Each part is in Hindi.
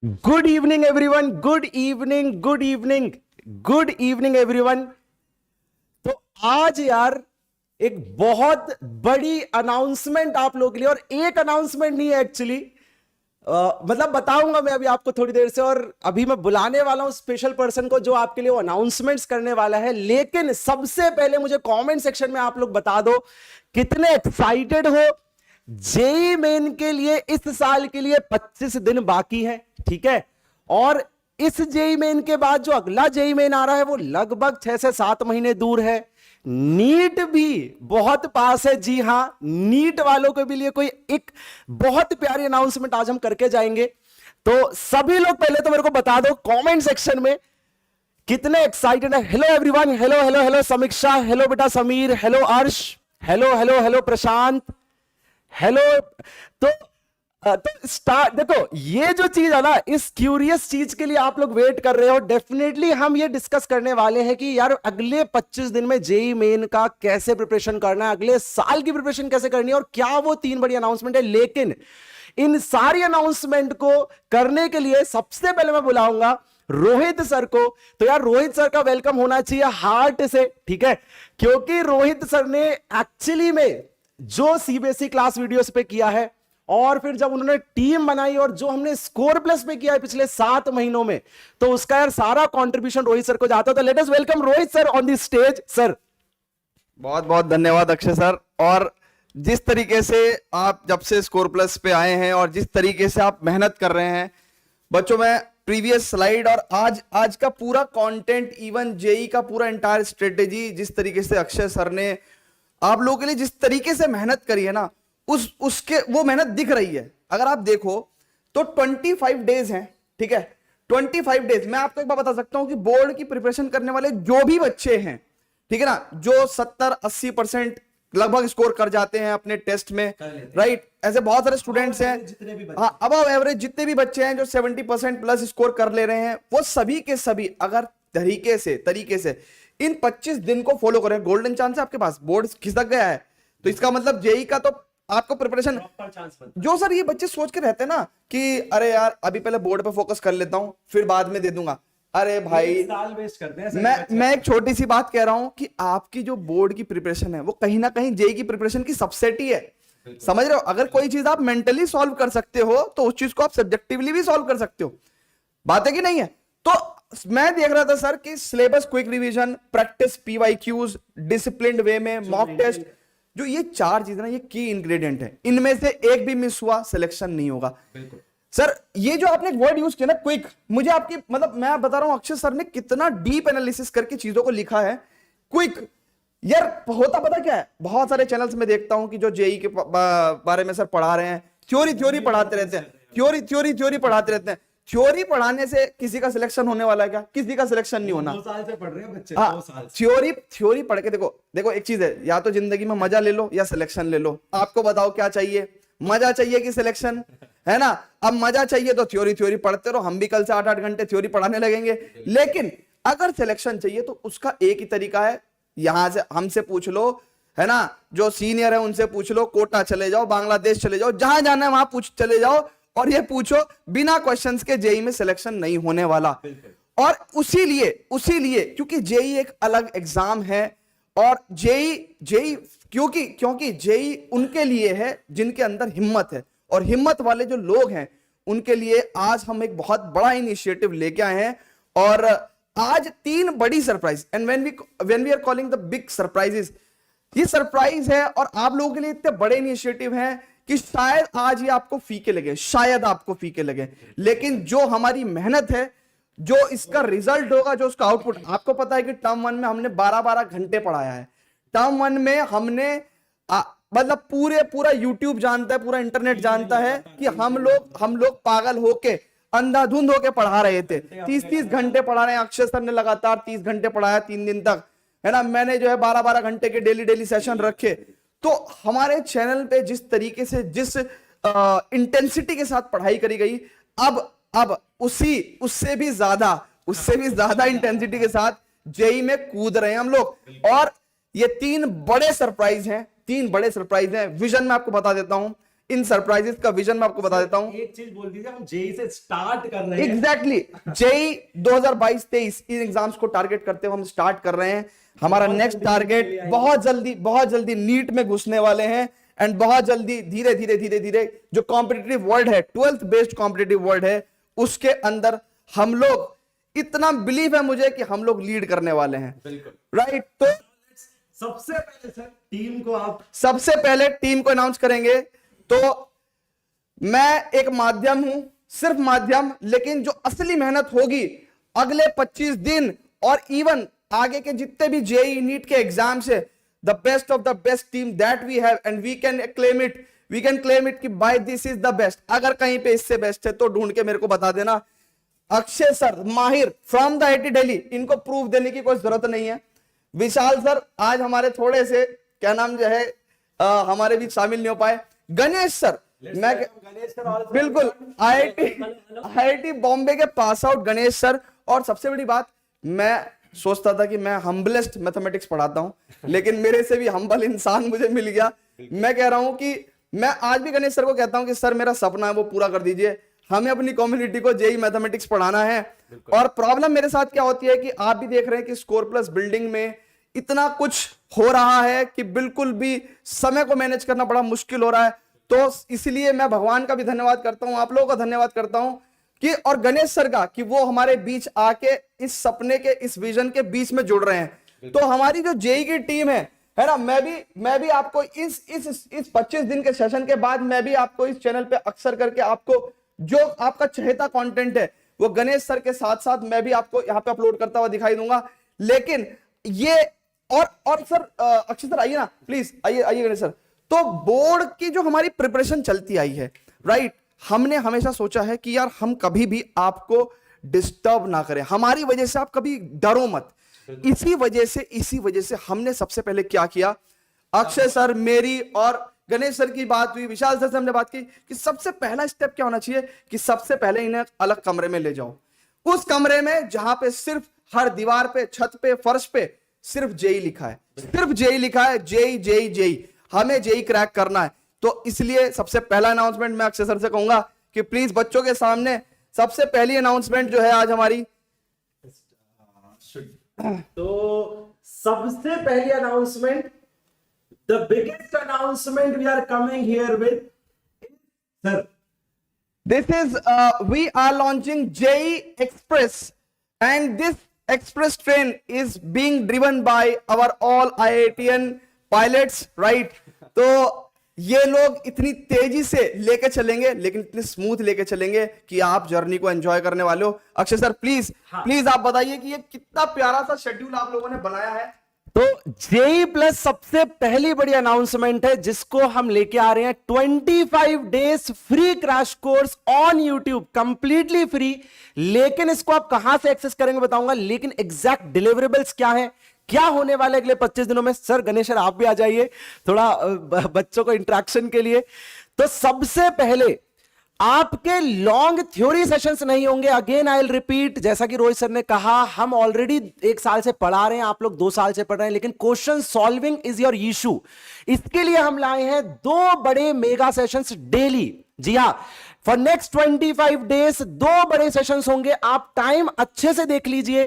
Good evening everyone, good evening, good evening, good evening everyone. तो आज यार एक बहुत बड़ी अनाउंसमेंट आप लोगों के लिए, और एक अनाउंसमेंट नहीं है एक्चुअली, मतलब बताऊंगा मैं अभी आपको थोड़ी देर से। और अभी मैं बुलाने वाला हूं स्पेशल पर्सन को जो आपके लिए वो अनाउंसमेंट्स करने वाला है। लेकिन सबसे पहले मुझे कमेंट सेक्शन में आप लोग बता दो कितने एक्साइटेड हो। जेई मेन के लिए इस साल के लिए 25 दिन बाकी है, ठीक है। और इस जेई मेन के बाद जो अगला जेई मेन आ रहा है वो लगभग 6 से 7 महीने दूर है। नीट भी बहुत पास है, जी हां, नीट वालों के भी लिए कोई एक बहुत प्यारी अनाउंसमेंट आज हम करके जाएंगे। तो सभी लोग पहले तो मेरे को बता दो कमेंट सेक्शन में कितने एक्साइटेड है। Hello everyone, hello hello hello समीक्षा, हेलो बेटा समीर, हेलो अर्श, हेलो हेलो हेलो प्रशांत, हेलो। तो स्टार्ट देखो, ये जो चीज है ना, इस क्यूरियस चीज के लिए आप लोग वेट कर रहे हो। डेफिनेटली हम ये डिस्कस करने वाले हैं कि यार अगले 25 दिन में जेई मेन का कैसे प्रिपरेशन करना है, अगले साल की प्रिपरेशन कैसे करनी है, और क्या वो 3 बड़ी अनाउंसमेंट है। लेकिन इन सारी अनाउंसमेंट को करने के लिए सबसे पहले मैं बुलाऊंगा रोहित सर को। तो यार रोहित सर का वेलकम होना चाहिए हार्ट से, ठीक है, क्योंकि रोहित सर ने एक्चुअली में जो सीबीएसई क्लास वीडियोस पे किया है, और फिर जब उन्होंने टीम बनाई और जो हमने स्कोर प्लस पे किया है पिछले 7 महीनों में, तो उसका यार सारा कंट्रीब्यूशन रोहित सर को जाता है। तो let us welcome Rohit sir on the stage. Sir बहुत बहुत धन्यवाद अक्षय सर। और जिस तरीके से आप जब से स्कोर प्लस पे आए हैं और जिस तरीके से आप मेहनत कर रहे हैं बच्चों, मैं प्रीवियस स्लाइड और आज का पूरा कंटेंट, इवन जेई का पूरा एंटायर स्ट्रेटेजी, जिस तरीके से अक्षय सर ने आप लोगों के लिए जिस तरीके से मेहनत करी है ना, उसके वो मेहनत दिख रही है। अगर आप देखो तो 25 डेज हैं, ठीक है, 25 डेज। मैं आपको एक बात बता सकता हूं कि बोर्ड की प्रिपरेशन करने वाले जो भी बच्चे हैं, ठीक है ना, जो 70-80% लगभग स्कोर कर जाते हैं अपने टेस्ट में, राइट, ऐसे बहुत सारे स्टूडेंट्स हैं। हाँ, अबव एवरेज जितने भी बच्चे हैं जो 70% प्लस स्कोर कर ले रहे हैं, वो सभी के सभी अगर तरीके से इन 25 दिन को फॉलो करें, गोल्डन चांस है आपके पास। बोर्ड खिसक गया है तो इसका मतलब जेई का तो आपको प्रिपरेशन, जो सर ये बच्चे सोच के रहते हैं ना कि अरे यार अभी पहले बोर्ड पे फोकस कर लेता हूं फिर बाद में दे दूंगा। अरे भाई, साल वेस्ट करते हैं। मैं एक छोटी सी बात कह रहा हूं कि आपकी जो बोर्ड की प्रिपरेशन है वो कहीं ना कहीं जेई की प्रिपरेशन की सबसेट ही है। समझ रहे हो? अगर कोई चीज आप मेंटली सॉल्व कर सकते हो तो उस चीज को आप सब्जेक्टिवली भी सॉल्व कर सकते हो। बात है कि नहीं है? तो मैं देख रहा था सर कि syllabus, quick revision, practice, PYQs, disciplined way में मॉक टेस्ट, जो ये 4 चीजें ना, ये की इंग्रेडिएंट है। इनमें से एक भी मिस हुआ सिलेक्शन नहीं होगा। सर ये जो आपने वर्ड यूज किया ना, क्विक, मुझे आपकी मतलब मैं बता रहा हूं अक्षय सर ने कितना डीप एनालिसिस करके चीजों को लिखा है। क्विक यार होता पता क्या है, बहुत सारे चैनल्स में देखता हूं कि जो जेई के बारे में सर पढ़ा रहे हैं, थ्योरी पढ़ाते रहते हैं, थ्योरी पढ़ाते रहते हैं। थ्योरी पढ़ाने से किसी का सिलेक्शन होने वाला है क्या? किसी का सिलेक्शन नहीं होना। 2 साल से पढ़ रहे हैं बच्चे, 2 साल। थ्योरी पढ़ के देखो एक चीज है, या तो जिंदगी में मजा ले लो या सिलेक्शन ले लो। आपको बताओ क्या चाहिए, मजा चाहिए कि सिलेक्शन, है ना? अब मजा चाहिए तो थ्योरी पढ़ते रहो, हम भी कल से 8-8 घंटे थ्योरी पढ़ाने लगेंगे। लेकिन अगर सिलेक्शन चाहिए तो उसका एक ही तरीका है, यहां से हमसे पूछ लो, है ना, जो सीनियर है उनसे पूछ लो, कोटा चले जाओ, बांग्लादेश चले जाओ, जहां जाना है वहां चले जाओ और ये पूछो, बिना क्वेश्चंस के जेई में सिलेक्शन नहीं होने वाला। और उसी लिए क्योंकि जेई एक अलग एग्जाम है, और जेई क्योंकि जेई उनके लिए है जिनके अंदर हिम्मत है, और हिम्मत वाले जो लोग हैं उनके लिए आज हम एक बहुत बड़ा इनिशिएटिव लेके आए हैं। और आज 3 बड़ी surprise, and when we are calling the big surprises, ये सरप्राइज है और आप लोगों के लिए इतने बड़े इनिशिएटिव हैं कि शायद आज ये आपको फीके लगे, शायद आपको फीके लगे, लेकिन जो हमारी मेहनत है, जो इसका रिजल्ट होगा, जो उसका आउटपुट, आपको पता है कि टर्म 1 में हमने 12-12 घंटे पढ़ाया है। टर्म 1 में हमने मतलब पूरा यूट्यूब जानता है, पूरा इंटरनेट जानता है कि हम लोग पागल होके, अंधाधुंध होके पढ़ा रहे थे। 30-30 घंटे पढ़ा रहे हैं। अक्षय सर ने लगातार 30 घंटे पढ़ाया 3 दिन तक, है ना। मैंने जो है 12-12 घंटे के डेली सेशन रखे। तो हमारे चैनल पे जिस तरीके से, जिस इंटेंसिटी के साथ पढ़ाई करी गई, अब उससे भी ज्यादा इंटेंसिटी के साथ जेई में कूद रहे हैं हम लोग। और ये 3 बड़े सरप्राइज हैं। विजन में आपको बता देता हूं, इन सरप्राइजेस का विजन मैं आपको बता देता हूं। एक चीज बोल दीजिए, हम जेई से स्टार्ट कर रहे हैं। एग्जैक्टली जेई 2022-23 इन एग्जाम्स को टारगेट करते हुए हम स्टार्ट कर रहे हैं। हमारा नेक्स्ट टारगेट बहुत जल्दी नीट में घुसने वाले हैं, एंड बहुत जल्दी धीरे धीरे जो कॉम्पिटिटिव वर्ल्ड है, 12th बेस्ड कॉम्पिटिटिव वर्ल्ड है, उसके अंदर हम लोग, इतना बिलीव है मुझे कि हम लोग लीड करने वाले हैं। बिल्कुल राइट। तो सबसे पहले सर टीम को आप सबसे पहले टीम को अनाउंस करेंगे। तो मैं एक माध्यम हूं, सिर्फ माध्यम, लेकिन जो असली मेहनत होगी अगले 25 दिन और इवन आगे के जितने भी जेई नीट के एग्जाम्स है, the best of the best team that we have, and we can claim it कि by this is the best. अगर कहीं पे इससे बेस्ट है तो ढूंढ के मेरे को बता देना। अक्षय सर माहिर फ्रॉम द आईटी दिल्ली, इनको प्रूफ देने की कोई जरूरत नहीं है। विशाल सर आज हमारे थोड़े से क्या नाम जो है हमारे बीच शामिल नहीं हो पाए। गणेश सर, मैं बिल्कुल आईआईटी बॉम्बे के पास आउट गणेश सर। और सबसे बड़ी बात, मैं सोचता था कि मैं हम्बलेस्ट मैथमेटिक्स पढ़ाता हूं, लेकिन मेरे से भी हम्बल इंसान मुझे मिल गया। मैं कह रहा हूं कि मैं आज भी गणेश सर को कहता हूं कि सर मेरा सपना है वो पूरा कर दीजिए, हमें अपनी कम्युनिटी को जेई मैथमेटिक्स पढ़ाना है। और प्रॉब्लम मेरे साथ क्या होती है कि आप भी देख रहे हैं कि स्कोर प्लस बिल्डिंग में इतना कुछ हो रहा है कि बिल्कुल भी समय को मैनेज करना बड़ा मुश्किल हो रहा है। तो इसलिए मैं भगवान का भी धन्यवाद करता हूं, आप लोगों का धन्यवाद करता हूं कि, और गणेश सर का कि वो हमारे बीच आके इस सपने के, इस विजन के बीच में जुड़ रहे हैं। तो हमारी जो जेई की टीम है ना, मैं भी आपको इस 25 दिन के सेशन के बाद मैं भी आपको इस चैनल पे अक्सर करके आपको जो आपका चहेता कंटेंट है वो गणेश सर के साथ साथ मैं भी आपको यहाँ पे अपलोड करता हुआ दिखाई दूंगा। लेकिन ये और सर अक्षय सर आइए ना प्लीज, आइए गणेश सर। तो बोर्ड की जो हमारी प्रिपरेशन चलती आई है, राइट, हमने हमेशा सोचा है कि यार हम कभी भी आपको डिस्टर्ब ना करें, हमारी वजह से आप कभी डरो मत। इसी वजह से हमने सबसे पहले क्या किया, अक्षय सर, मेरी और गणेश सर की बात हुई, विशाल सर से हमने बात की कि सबसे पहला स्टेप क्या होना चाहिए कि सबसे पहले इन्हें अलग कमरे में ले जाओ। उस कमरे में जहां पे सिर्फ हर दीवार पे, छत पे, फर्श पे सिर्फ जेई लिखा है, सिर्फ जेई लिखा है, जेई, हमें जेई क्रैक करना है। तो इसलिए सबसे पहला अनाउंसमेंट मैं अक्षय सर से कहूंगा कि प्लीज बच्चों के सामने सबसे पहली अनाउंसमेंट जो है आज हमारी, तो सबसे पहली announcement, the biggest announcement we are coming here with sir, this is we are launching JEE Express, and this express train is being driven by our all IITian pilots, right? तो ये लोग इतनी तेजी से लेके चलेंगे, लेकिन इतने स्मूथ लेके चलेंगे कि आप जर्नी को एंजॉय करने वाले हो। अक्षय सर प्लीज आप बताइए कि ये कितना प्यारा सा शेड्यूल आप लोगों ने बनाया है। तो जेई प्लस सबसे पहली बड़ी अनाउंसमेंट है जिसको हम लेके आ रहे हैं 25 days free crash course on YouTube, completely free. लेकिन इसको आप कहां से एक्सेस करेंगे बताऊंगा, लेकिन एग्जैक्ट डिलीवरेबल्स क्या है, क्या होने वाले अगले 25 दिनों में। सर गणेश सर आप भी आ जाइए थोड़ा बच्चों को इंटरेक्शन के लिए। तो सबसे पहले आपके लॉन्ग थ्योरी सेशंस नहीं होंगे, अगेन आई विल रिपीट, जैसा कि रोहित सर ने कहा हम ऑलरेडी 1 साल से पढ़ा रहे हैं, आप लोग 2 साल से पढ़ रहे हैं, लेकिन question solving is your issue. इसके लिए हम लाए हैं 2 बड़े मेगा सेशंस डेली। जी हां, फॉर नेक्स्ट 25 डेज 2 बड़े सेशंस होंगे। आप टाइम अच्छे से देख लीजिए।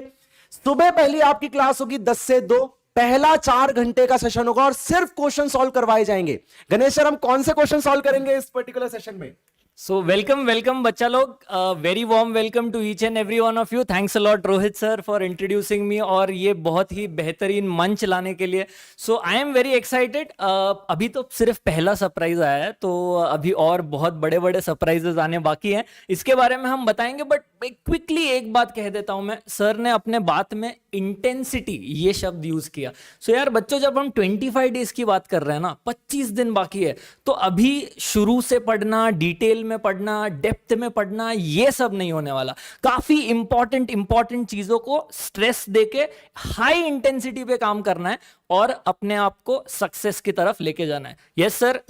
सुबह पहली आपकी क्लास होगी 10 से 2, पहला 4 घंटे का सेशन होगा और सिर्फ क्वेश्चन सॉल्व करवाए जाएंगे। गणेश सर हम कौन से क्वेश्चन सॉल्व करेंगे इस पर्टिकुलर सेशन में? So welcome बच्चा लोग, very warm welcome to each and every one of you. Thanks a lot Rohit sir for introducing me और ये बहुत ही बेहतरीन मंच लाने के लिए। So I am very excited. अभी तो सिर्फ पहला सरप्राइज आया है, तो अभी और बहुत बड़े बड़े सरप्राइजेस आने बाकी हैं, इसके बारे में हम बताएंगे। बट क्विकली एक बात कह देता हूं मैं, सर ने अपने बात में इंटेंसिटी ये शब्द यूज किया। सो यार बच्चों, जब हम 25 डेज की बात कर रहे हैं ना, 25 दिन बाकी है, तो अभी शुरू से पढ़ना, डिटेल में पढ़ना, डेप्थ में पढ़ना, ये सब नहीं होने वाला। काफी इंपॉर्टेंट चीजों को स्ट्रेस देके हाई इंटेंसिटी पे काम करना है और अपने आप को सक्सेस की तरफ लेके जाना है। Yes sir.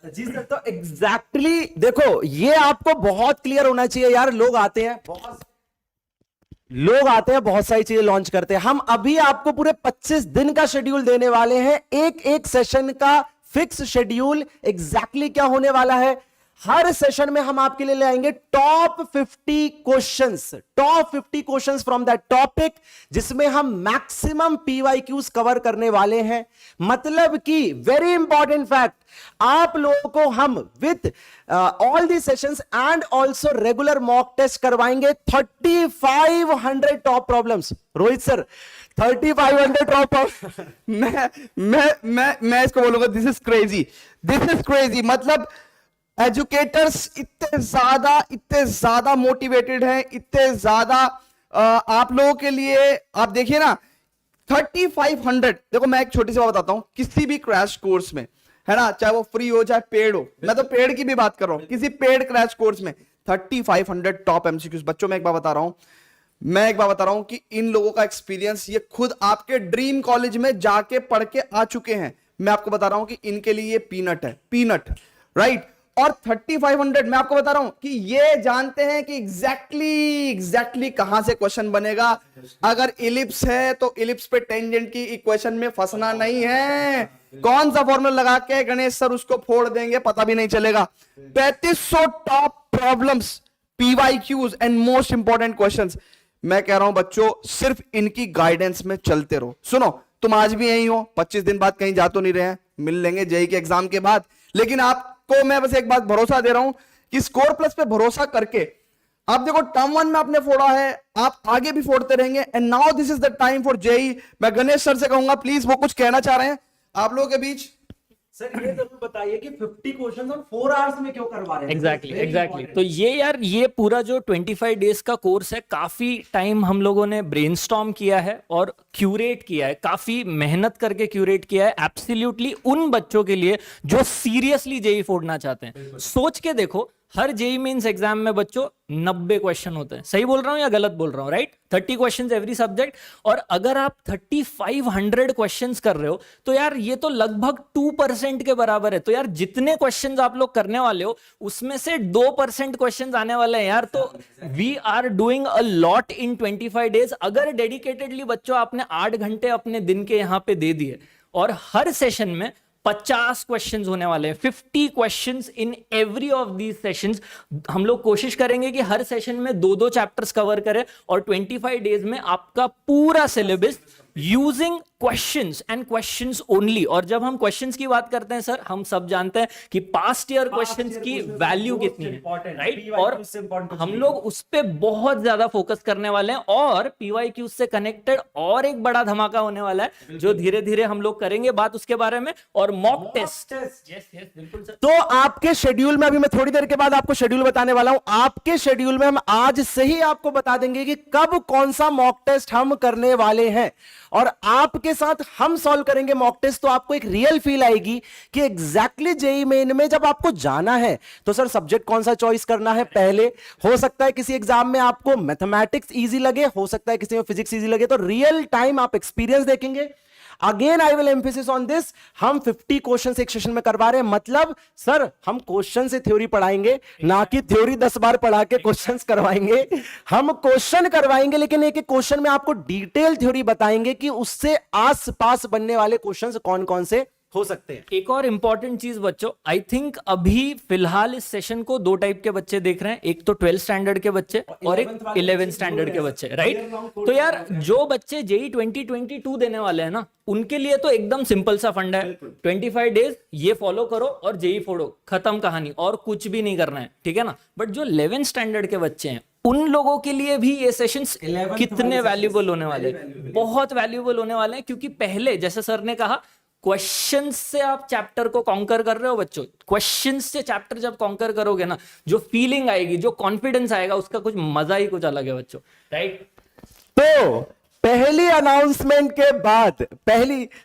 जी सर, तो एग्जैक्टली देखो, ये आपको बहुत क्लियर होना चाहिए यार। लोग आते हैं बहुत सारी चीजें लॉन्च करते हैं। हम अभी आपको पूरे 25 दिन का शेड्यूल देने वाले हैं, एक सेशन का फिक्स शेड्यूल एग्जैक्टली क्या होने वाला है। हर सेशन में हम आपके लिए ले आएंगे top 50 questions from that topic, जिसमें हम मैक्सिमम PYQs कवर करने वाले हैं। मतलब कि वेरी इंपॉर्टेंट फैक्ट, आप लोगों को हम with all the sessions and also regular mock test करवाएंगे 3500 top problems. Rohit sir 3500 top मैं इसको बोलूंगा दिस इज क्रेजी। मतलब एजुकेटर्स इतने ज्यादा मोटिवेटेड हैं, इतने ज्यादा आप लोगों के लिए। आप देखिए ना 3500। देखो मैं एक छोटी सी बात बताता हूं, किसी भी क्रैश कोर्स में, है ना, चाहे वो फ्री हो चाहे पेड हो, मैं तो पेड की भी बात कर रहा हूं, किसी पेड क्रैश कोर्स में 3500 टॉप MCQs। बच्चों मैं एक बात बता रहा हूं कि इन लोगों का एक्सपीरियंस ये खुद आपके ड्रीम कॉलेज में जाके पढ़ के आ चुके हैं। मैं आपको बता रहा हूं कि इनके लिए ये पीनट राइट। और 3500 मैं आपको बता रहा हूं कि ये जानते हैं कि एग्जैक्टली कहां से क्वेश्चन बनेगा। अगर इलिप्स है तो इलिप्स पे टेंजेंट की इक्वेशन में फंसना नहीं है। कौन सा फॉर्मूला लगा के गणेश सर उसको फोड़ देंगे पता भी नहीं चलेगा। 3500 top problems, PYQs and most important questions. मैं कह रहा हूं बच्चों, सिर्फ इनकी गाइडेंस में चलते रहो। सुनो, तुम आज भी यही हो, 25 दिन बाद कहीं जा तो नहीं रहे हैं, मिल लेंगे जेई के एग्जाम के बाद। लेकिन आपको मैं बस एक बात भरोसा दे रहा हूं कि स्कोर प्लस पे भरोसा करके आप देखो, टर्म 1 में आपने फोड़ा है, आप आगे भी फोड़ते रहेंगे। And now this is the time for JEE. मैं गणेश सर से कहूंगा प्लीज, वो कुछ कहना चाह रहे हैं आप लोगों के बीच। सर ये जरूर बताइए कि 50 क्वेश्चंस हम 4 आवर्स में क्यों करवा रहे हैं। एग्जैक्टली। तो ये पूरा जो 25 डेज का कोर्स है, काफी टाइम हम लोगों ने ब्रेनस्टॉर्म किया है और क्यूरेट किया है, काफी मेहनत करके क्यूरेट किया है एब्सोल्युटली उन बच्चों के लिए जो सीरियसली जेई फोड़ना चाहते हैं। सोच के देखो, हर जेई मेंस एग्जाम में बच्चों 90 क्वेश्चन होते हैं। सही बोल रहा हूं या गलत बोल रहा हूं? Right, 30 questions every subject. और अगर आप 3500 क्वेश्चंस कर रहे हो तो यार ये तो लगभग 2% के बराबर है। तो यार जितने क्वेश्चंस आप लोग करने वाले हो उसमें से 2% क्वेश्चंस आने वाले हैं यार। तो we are doing a lot in 25 days. अगर डेडिकेटेडली बच्चों आपने 8 घंटे अपने दिन के यहां पे दे दिए और हर सेशन में 50 क्वेश्चंस होने वाले हैं, 50 questions in every of these sessions. हम लोग कोशिश करेंगे कि हर सेशन में 2-2 चैप्टर्स कवर करें और 25 डेज में आपका पूरा syllabus using questions and questions only. और जब हम क्वेश्चंस की बात करते हैं सर, हम सब जानते हैं कि पास्ट ईयर क्वेश्चंस की वैल्यू कितनी है, राइट? और हम लोग उस पे बहुत ज्यादा फोकस करने वाले हैं। और PYQ से कनेक्टेड और एक बड़ा धमाका होने वाला है जो धीरे धीरे हम लोग करेंगे बात उसके बारे में। और मॉक टेस्ट, यस बिल्कुल सर। तो आपके शेड्यूल में, अभी मैं थोड़ी देर के बाद आपको शेड्यूल बताने वाला हूं, आपके शेड्यूल में हम आज से ही आपको बता देंगे कि कब कौन सा मॉक टेस्ट हम करने वाले हैं और आपके साथ हम सॉल्व करेंगे मॉक टेस्ट। तो आपको एक रियल फील आएगी कि एग्जैक्टली जेईई मेन में जब आपको जाना है तो सर सब्जेक्ट कौन सा चॉइस करना है। पहले हो सकता है किसी एग्जाम में आपको मैथमेटिक्स इजी लगे, हो सकता है किसी में फिजिक्स इजी लगे, तो रियल टाइम आप एक्सपीरियंस देखेंगे। Again I will emphasis on this, हम 50 क्वेश्चन एक सेशन में करवा रहे हैं। मतलब सर हम क्वेश्चन से थ्योरी पढ़ाएंगे, ना कि थ्योरी 10 बार पढ़ा के क्वेश्चंस करवाएंगे। हम क्वेश्चन करवाएंगे लेकिन एक एक क्वेश्चन में आपको डिटेल थ्योरी बताएंगे कि उससे आसपास बनने वाले क्वेश्चंस कौन कौन से हो सकते हैं। एक और इंपॉर्टेंट चीज बच्चों, आई थिंक अभी फिलहाल इस सेशन को 2 टाइप के बच्चे देख रहे हैं, एक तो 12th स्टैंडर्ड के बच्चे और एक 11th स्टैंडर्ड के बच्चे, राइट? तो यार जो बच्चे जेईई 2022 देने वाले हैं ना, उनके लिए तो एकदम सिंपल सा फंड है। 25 डेज ये फॉलो करो और जेईई फोड़ो, खत्म कहानी, और कुछ भी नहीं करना है, ठीक है ना? बट जो 11th स्टैंडर्ड के बच्चे हैं उन लोगों के लिए भी ये सेशंस कितने वैल्यूएबल होने वाले हैं, बहुत वैल्यूएबल होने वाले हैं। क्योंकि पहले जैसे सर ने कहा, क्वेश्चन से आप चैप्टर को कॉन्कर कर रहे हो बच्चों। क्वेश्चन से चैप्टर जब कॉन्कर करोगे ना, जो फीलिंग आएगी, जो कॉन्फिडेंस आएगा, उसका कुछ मजा ही कुछ अलग है बच्चों, राइट? तो पहली अनाउंसमेंट के बाद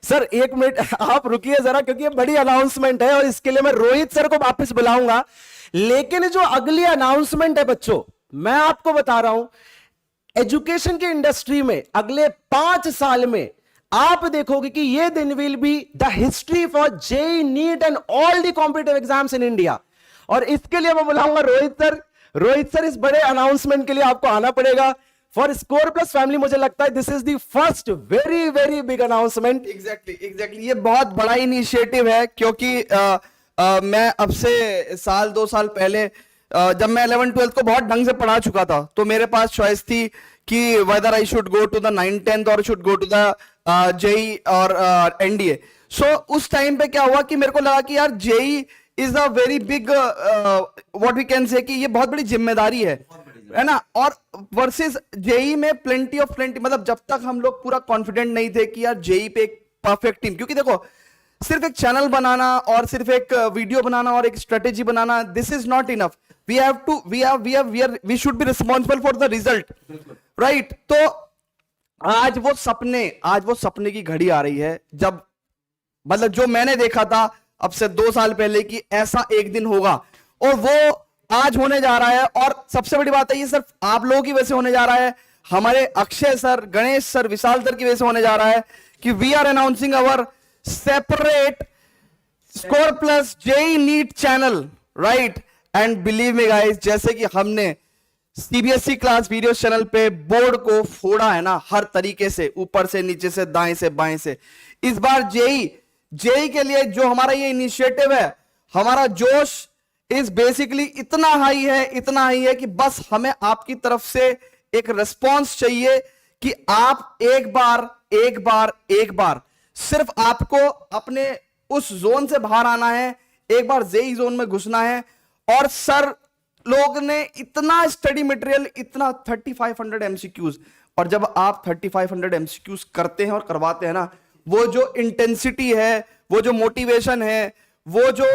सर 1 मिनट आप रुकिए जरा, क्योंकि ये बड़ी अनाउंसमेंट है और इसके लिए मैं रोहित सर को वापस बुलाऊंगा। लेकिन जो अगली अनाउंसमेंट है बच्चों, मैं आपको बता रहा हूं, एजुकेशन की इंडस्ट्री में अगले 5 साल में आप देखोगे कि ये दिन will be the history for JEE, neat and all the competitive exams in India. और इसके लिए मैं बुलाऊंगा रोहित सर। इस बड़े अनाउंसमेंट के लिए आपको आना पड़ेगा। फॉर स्कोर प्लस फैमिली मुझे लगता है this is the first very very big announcement. Exactly ये बहुत बड़ा इनिशिएटिव है, क्योंकि मैं अब से साल 2 साल पहले जब मैं 11th-12th को बहुत ढंग से पढ़ा चुका था, तो मेरे पास चॉइस थी कि whether I should go to the 9th-10th और should go to the JEE और एनडीए। सो उस टाइम पे क्या हुआ कि मेरे को लगा कि यार JEE is a very big what we can say, कि ये बहुत बड़ी जिम्मेदारी है ना। और वर्सेस जेई में प्लेंटी मतलब जब तक हम लोग पूरा कॉन्फिडेंट नहीं थे कि यार जेई पे एक परफेक्ट टीम, क्योंकि देखो सिर्फ एक चैनल बनाना और सिर्फ एक वीडियो बनाना और एक स्ट्रेटेजी बनाना, this is not enough. We should be responsible for the result, right. तो आज वो सपने की घड़ी आ रही है, जब मतलब जो मैंने देखा था अब से 2 साल पहले कि ऐसा एक दिन होगा, और वो आज होने जा रहा है। और सबसे बड़ी बात है, ये सिर्फ आप लोगों की वजह से होने जा रहा है, हमारे Akshay sir, Ganesh sir, Vishal sir की वजह से होने जा रहा है कि we are announcing our separate score plus JEE NEET channel, right. And believe me guys, जैसे कि हमने सीबीएसई क्लास वीडियो चैनल पे बोर्ड को फोड़ा है ना, हर तरीके से, ऊपर से, नीचे से, दाएं से, बाएं से, इस बार जेई के लिए जो हमारा ये इनिशिएटिव है, हमारा जोश इज बेसिकली इतना हाई है कि बस हमें आपकी तरफ से एक रिस्पॉन्स चाहिए कि आप एक बार सिर्फ आपको अपने उस जोन से बाहर आना है, एक बार जेई जोन में घुसना है। और सर लोग ने इतना स्टडी मटेरियल, इतना 3500 एमसीक्यूज, और जब आप 3500 एमसीक्यूज करते हैं और करवाते हैं ना, वो जो इंटेंसिटी है, वो जो मोटिवेशन है, वो जो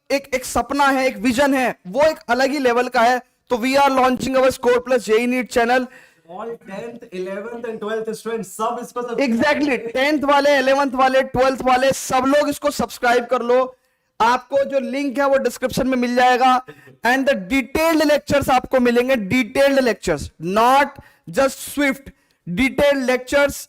एक सपना है, एक विजन है, वो एक अलग ही लेवल का है। तो we are launching our score plus JEE NEET channel. All 10th 11th एंड 12th स्टूडेंट्स सब इसको एग्जैक्टली 10th वाले, 11th वाले, 12th वाले सब लोग इसको सब्सक्राइब कर लो। आपको जो लिंक है वो डिस्क्रिप्शन में मिल जाएगा। एंड द डिटेल्ड लेक्चर्स आपको मिलेंगे, detailed lectures, not just swift, detailed lectures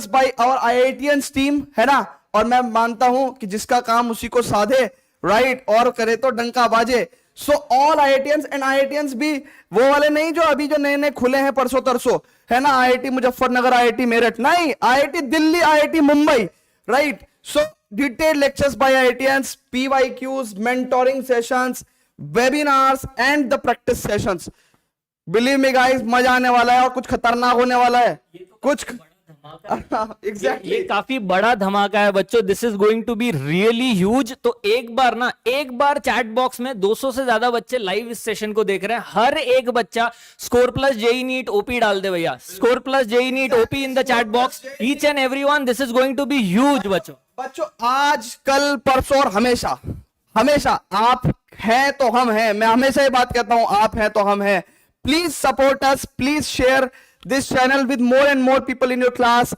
by our IITians team, है ना। और मैं मानता हूं कि जिसका काम उसी को साधे, राइट, और करे तो डंका बाजे। So all IITians, and IITians भी वो वाले नहीं जो अभी जो नए नए खुले हैं परसों तरसों, है ना, आईआईटी मुजफ्फरनगर, आईआईटी मेरठ, नहीं, IIT Delhi, IIT Mumbai, right. So detailed lectures bye IITians, PYQs, mentoring sessions, webinars and the practice sessions. Believe me guys, मजा आने वाला है और कुछ खतरनाक होने वाला है, कुछ ये काफी बड़ा धमाका है बच्चों। This is going to be really huge. तो एक बार चैट बॉक्स में 200 से ज्यादा बच्चे लाइव इस सेशन को देख रहे हैं। हर एक बच्चा score plus JEE NEET OP डाल दे भैया, score plus JEE NEET OP in the chat box, each and everyone. This is going to be huge बच्चों। आज, कल, परसों और हमेशा आप हैं तो हम हैं। मैं हमेशा ये बात कहता हूं, आप हैं तो हम हैं। Please support us, please share this channel with more and more people in your class.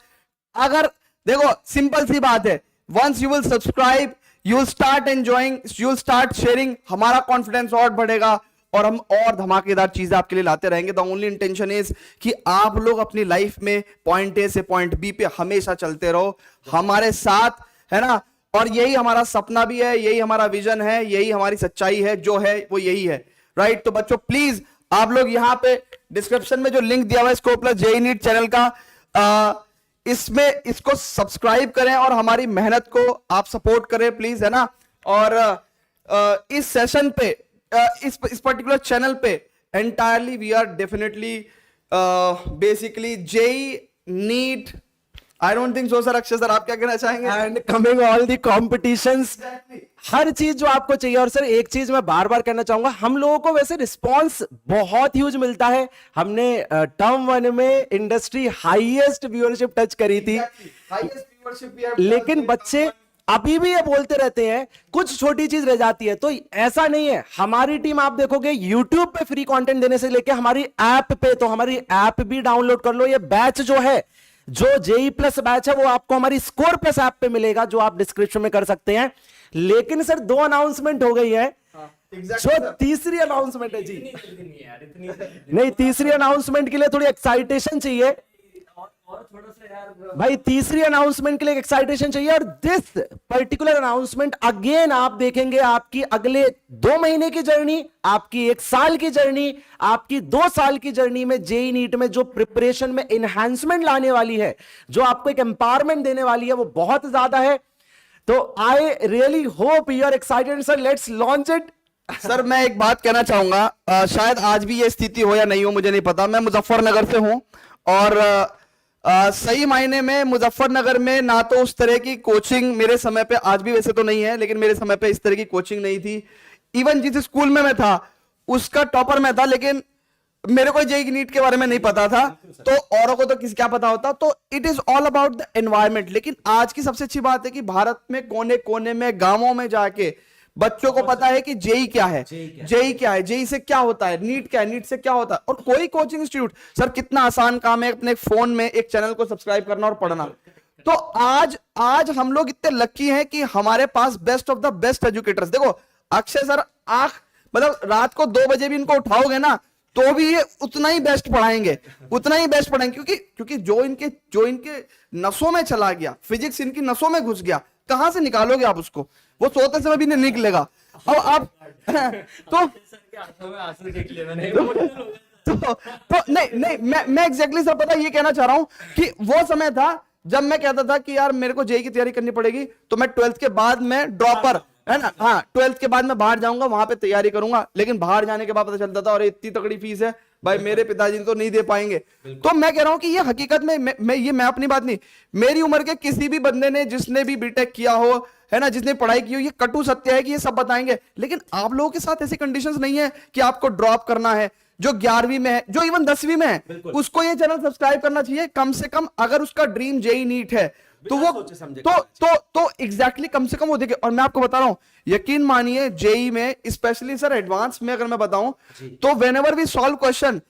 अगर देखो, सिंपल सी बात है, once you will subscribe, you will start enjoying, you will start sharing, हमारा कॉन्फिडेंस और बढ़ेगा और हम और धमाकेदार चीजें आपके लिए लाते रहेंगे। द ओनली इंटेंशन इज कि आप लोग अपनी लाइफ में पॉइंट ए से पॉइंट बी पे हमेशा चलते रहो हमारे साथ, है ना। और यही हमारा सपना भी है, यही हमारा विजन है, यही हमारी सच्चाई है, जो है वो यही है, राइट। तो बच्चों प्लीज आप लोग यहाँ पे डिस्क्रिप्शन में जो लिंक दिया हुआ है score plus JEE NEET channel का, इसमें इसको सब्सक्राइब करें और हमारी मेहनत को आप सपोर्ट करें प्लीज, है ना। और इस सेशन पे, इस पर्टिकुलर चैनल पे entirely we are definitely basically JEE NEET. I don't think so sir. Akshay sir, आप क्या कहना चाहेंगे? And coming all the competitions, हर चीज जो आपको चाहिए। और सर एक चीज मैं बार बार कहना चाहूंगा, हम लोगों को वैसे रिस्पांस बहुत ह्यूज मिलता है। हमने टर्म 1 में इंडस्ट्री हाईएस्ट व्यूअरशिप टच करी थी, लेकिन बच्चे अभी भी ये बोलते रहते हैं कुछ छोटी चीज रह जाती है। तो ऐसा नहीं है, हमारी टीम आप देखोगे यूट्यूब पे फ्री कंटेंट देने से लेके हमारी ऐप पे, तो हमारी ऐप भी डाउनलोड कर लो। ये बैच जो है, जो जेई प्लस बैच है, वो आपको हमारी स्कोर प्लस ऐप पे मिलेगा, जो आप डिस्क्रिप्शन में कर सकते हैं। लेकिन सर 2 अनाउंसमेंट हो गई है, जो तीसरी अनाउंसमेंट है जी, नहीं, तीसरी अनाउंसमेंट के लिए थोड़ी एक्साइटेशन चाहिए। भाई तीसरी अनाउंसमेंट के लिए एक्साइटेशन चाहिए, और दिस पर्टिकुलर अनाउंसमेंट अगेन आप देखेंगे आपकी अगले 2 महीने की जर्नी, आपकी 1 साल की जर्नी, आपकी 2 साल की जर्नी में जेई नीट में जो प्रिपरेशन में एनहांसमेंट लाने वाली है, जो आपको एक एम्पावरमेंट देने वाली है, वो बहुत ज्यादा है। तो I really hope you are excited sir, let's launch it. Sir मैं एक बात कहना चाहूंगा, शायद आज भी ये स्थिति हो या नहीं हो मुझे नहीं पता। मैं मुजफ्फरनगर से हूं और सही मायने में मुजफ्फरनगर में ना तो उस तरह की कोचिंग मेरे समय पे, आज भी वैसे तो नहीं है, लेकिन मेरे समय पे इस तरह की कोचिंग नहीं थी। इवन जिस स्कूल में मैं था उसका टॉपर मैं था, लेकिन मेरे को जेईई नीट के बारे में नहीं पता था, तो औरों को तो किस क्या पता होता। तो it is all about the environment. लेकिन आज की सबसे अच्छी बात है कि भारत में कोने कोने में, गांवों में जाके बच्चों को पता है कि जेई क्या है, जेई क्या है, जेई से क्या होता है, नीट क्या है, नीट से क्या होता है। और कोई कोचिंग इंस्टीट्यूट, सर कितना आसान काम है अपने फोन में एक चैनल को सब्सक्राइब करना और पढ़ना। तो आज हम लोग इतने लकी हैं कि हमारे पास best of the best educators. देखो अक्षय सर, मतलब रात को 2 बजे भी इनको उठाओगे ना तो भी ये उतना ही बेस्ट पढ़ाएंगे, उतना ही बेस्ट पढ़ाएंगे, क्योंकि जो इनके नसों में चला गया, फिजिक्स इनकी नसों में घुस गया, कहां से निकालोगे आप उसको? वो सोते समय भी नहीं निकलेगा। अब आप तो नहीं मैं एग्जैक्टली सर पता ये कहना चाह रहा हूं कि वो समय था जब मैं कहता था कि यार मेरे को जेईई की तैयारी करनी पड़ेगी, तो मैं 12th के बाद में ड्रॉपर, है ना, हाँ 12th के बाद मैं बाहर जाऊंगा, वहां पे तैयारी करूंगा। लेकिन बाहर जाने के बाद पता चलता था और इतनी तगड़ी फीस है भाई, मेरे पिताजी तो नहीं दे पाएंगे। तो मैं कह रहा हूं कि ये हकीकत में मैं अपनी बात नहीं, मेरी उम्र के किसी भी बंदे ने जिसने भी बीटेक किया हो, है ना, जिसने पढ़ाई की हो, ये कटु सत्य है कि ये सब बताएंगे। लेकिन आप लोगों के साथ ऐसी कंडीशंस नहीं है कि आपको ड्रॉप करना है। जो 11वीं में है, जो इवन 10वीं में है, उसको ये चैनल सब्सक्राइब करना चाहिए कम से कम। अगर उसका ड्रीम जेईई नीट है तो वो तो एग्जैक्टली कम से कम वो देखे। और मैं आपको बता रहा हूं, यकीन मानिए जेईई में स्पेशली सर एडवांस में अगर मैं बताऊं तो व्हेनेवर वी सॉल्व क्वेश्चन,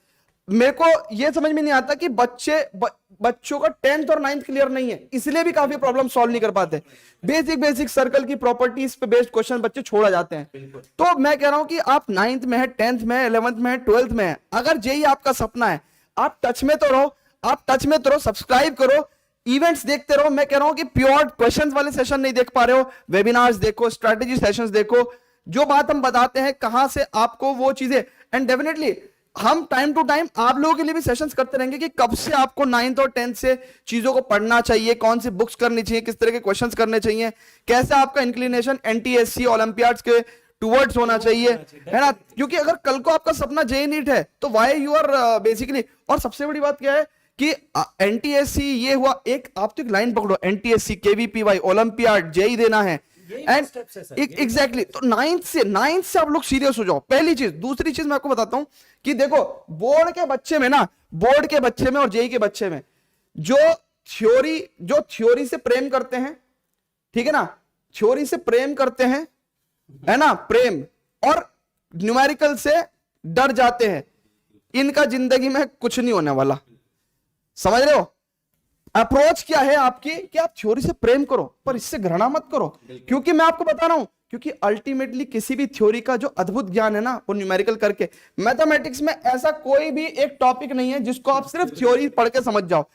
मेरे को ये समझ में नहीं आता कि बच्चों का 10th और 9th क्लियर नहीं है, इसलिए भी काफी प्रॉब्लम सॉल्व नहीं कर पाते। बेसिक सर्कल की प्रॉपर्टीज पे बेस्ड क्वेश्चन बच्चे छोड़ जाते हैं। तो मैं कह रहा हूं कि आप 9th में है, 10th में है, 11th में है, 12th में है, अगर जेईई आपका सपना है, आप टच में तो रहो, सब्सक्राइब करो, इवेंट्स देखते रहो। मैं कह रहा हूं कि प्योर क्वेश्चंस वाले सेशन नहीं देख पा रहे हो, वेबिनार्स देखो, स्ट्रेटेजी सेशंस देखो, जो बात हम बताते हैं कहां से आपको वो चीजें। एंड डेफिनेटली हम टाइम टू टाइम आप लोगों के लिए भी सेशंस करते रहेंगे कि कब से आपको 9th और 10th से चीजों को पढ़ना चाहिए, कौन सी बुक्स करनी चाहिए, किस तरह के क्वेश्चंस करने चाहिए, कैसे आपका इंक्लिनेशन एनटीएससी ओलंपियाड्स के टुवर्ड्स होना चाहिए, है ना। क्योंकि अगर कल को आपका सपना जेईई नीट है तो वाई यू आर बेसिकली। और सबसे बड़ी बात क्या है कि एनटीएससी ये हुआ, एक आप तो एक लाइन पकड़ो, एनटीएससी, केवीपीवाई, ओलंपियाड, जेईई देना है, एंड एग्जैक्टली। तो 9th से आप लोग सीरियस हो जाओ, पहली चीज। दूसरी चीज मैं आपको बताता हूं कि देखो बोर्ड के बच्चे में और जेईई के बच्चे में जो थ्योरी से प्रेम करते हैं, ठीक है ना, थ्योरी से प्रेम करते हैं, है ना, प्रेम, और न्यूमेरिकल से डर जाते हैं, इनका जिंदगी में कुछ नहीं होने वाला। समझ रहे हो? अप्रोच क्या है आपकी कि आप थ्योरी से प्रेम करो पर इससे घृणा मत करो। क्योंकि मैं आपको बता रहा हूं, क्योंकि अल्टीमेटली किसी भी थ्योरी का जो अद्भुत ज्ञान है ना, वो न्यूमेरिकल करके। मैथमेटिक्स में ऐसा कोई भी एक टॉपिक नहीं है जिसको आप सिर्फ थ्योरी पढ़ के समझ जाओ।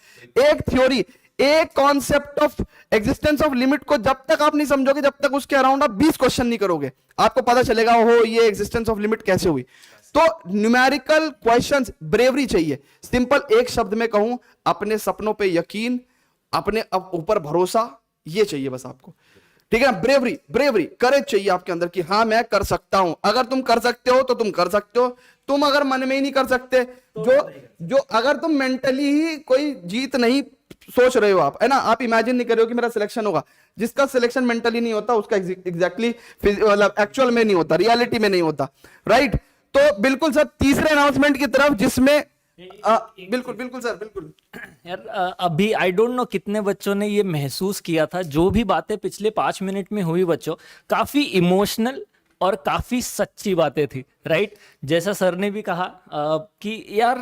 एक थ्योरी, एक concept of existence of limit को जब तक आप नहीं समझोगे, जब तक उसके अराउंड आप 20 क्वेश्चन नहीं करोगे, आपको पता चलेगा हो ये एग्जिस्टेंस ऑफ लिमिट कैसे हुई। तो न्यूमेरिकल क्वेश्चंस, ब्रेवरी चाहिए। सिंपल एक शब्द में कहूं, अपने सपनों पे यकीन, अपने ऊपर भरोसा, ये चाहिए बस आपको, ठीक है। ब्रेवरी करेज चाहिए आपके अंदर कि हाँ मैं कर सकता हूं। अगर तुम कर सकते हो तो तुम कर सकते हो। तुम अगर मन में ही नहीं कर सकते, जो अगर तुम मेंटली ही कोई जीत नहीं सोच रहे हो आप, है ना, आप इमेजिन नहीं कर रहे हो कि मेरा सिलेक्शन होगा। जिसका सिलेक्शन मेंटली नहीं होता उसका एग्जैक्टली मतलब एक्चुअल में नहीं होता, रियलिटी में नहीं होता, राइट। तो बिल्कुल सर तीसरे अनाउंसमेंट की तरफ, जिसमें बिल्कुल सर, बिल्कुल यार अभी आई डोंट नो कितने बच्चों ने ये महसूस किया था, जो भी बातें पिछले 5 मिनट में हुई बच्चों, काफी इमोशनल और काफी सच्ची बातें थी, राइट। जैसा सर ने भी कहा कि यार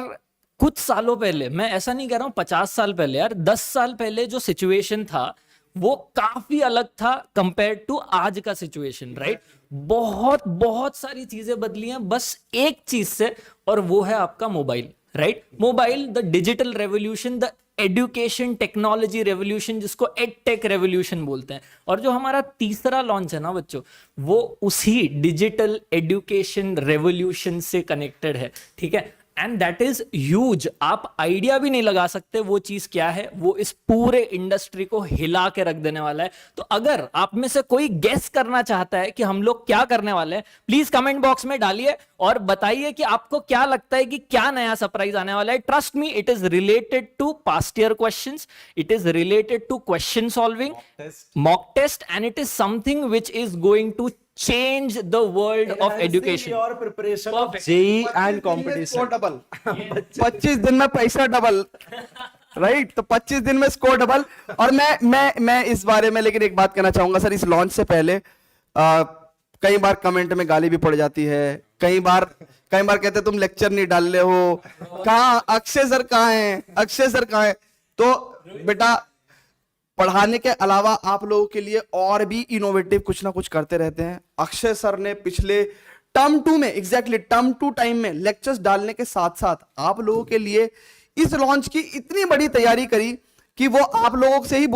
कुछ सालों पहले, मैं ऐसा नहीं कह रहा हूँ 50 साल पहले, यार 10 साल पहले जो सिचुएशन था वो काफी अलग था कंपेयर टू आज का सिचुएशन, राइट। बहुत सारी चीजें बदली हैं बस एक चीज से, और वो है आपका mobile, right. Mobile, the digital revolution, the education technology revolution, जिसको एडटेक रेवोल्यूशन बोलते हैं। और जो हमारा तीसरा लॉन्च है ना बच्चों, वो उसी डिजिटल एजुकेशन रेवोल्यूशन से कनेक्टेड है, ठीक है। एंड दैट इज ह्यूज, आप आइडिया भी नहीं लगा सकते वो चीज क्या है। वो इस पूरे इंडस्ट्री को हिला के रख देने वाला है। तो अगर आप में से कोई गेस करना चाहता है कि हम लोग क्या करने वाले हैं, प्लीज कमेंट बॉक्स में डालिए और बताइए कि आपको क्या लगता है कि क्या नया सरप्राइज आने वाला है। Trust me, it is related to past year questions, it is related to question solving, mock test, and it is something which is going to change the world of education. Your preparation of JEE and competition. Double 25 दिन में पैसा डबल, राइट। तो 25 दिन में स्कोर डबल। और मैं इस बारे में लेकिन एक बात कहना चाहूंगा सर, इस लॉन्च से पहले कई बार कमेंट में गाली भी पड़ जाती है, कई बार कहते तुम लेक्चर नहीं डाल रहे हो, कहाँ अक्षय सर कहाँ हैं, अक्षय सर कहाँ हैं। तो बेटा, पढ़ाने के अलावा आप लोगों के लिए और भी इनोवेटिव कुछ ना कुछ करते रहते हैं। अक्षय सर ने पिछले टर्म 2 में, एग्जैक्टली टर्म 2 टाइम में लेक्चर्स डालने के साथ साथ आप लोगों के लिए इस लॉन्च की इतनी बड़ी तैयारी करी कि वो आप लोगों से ही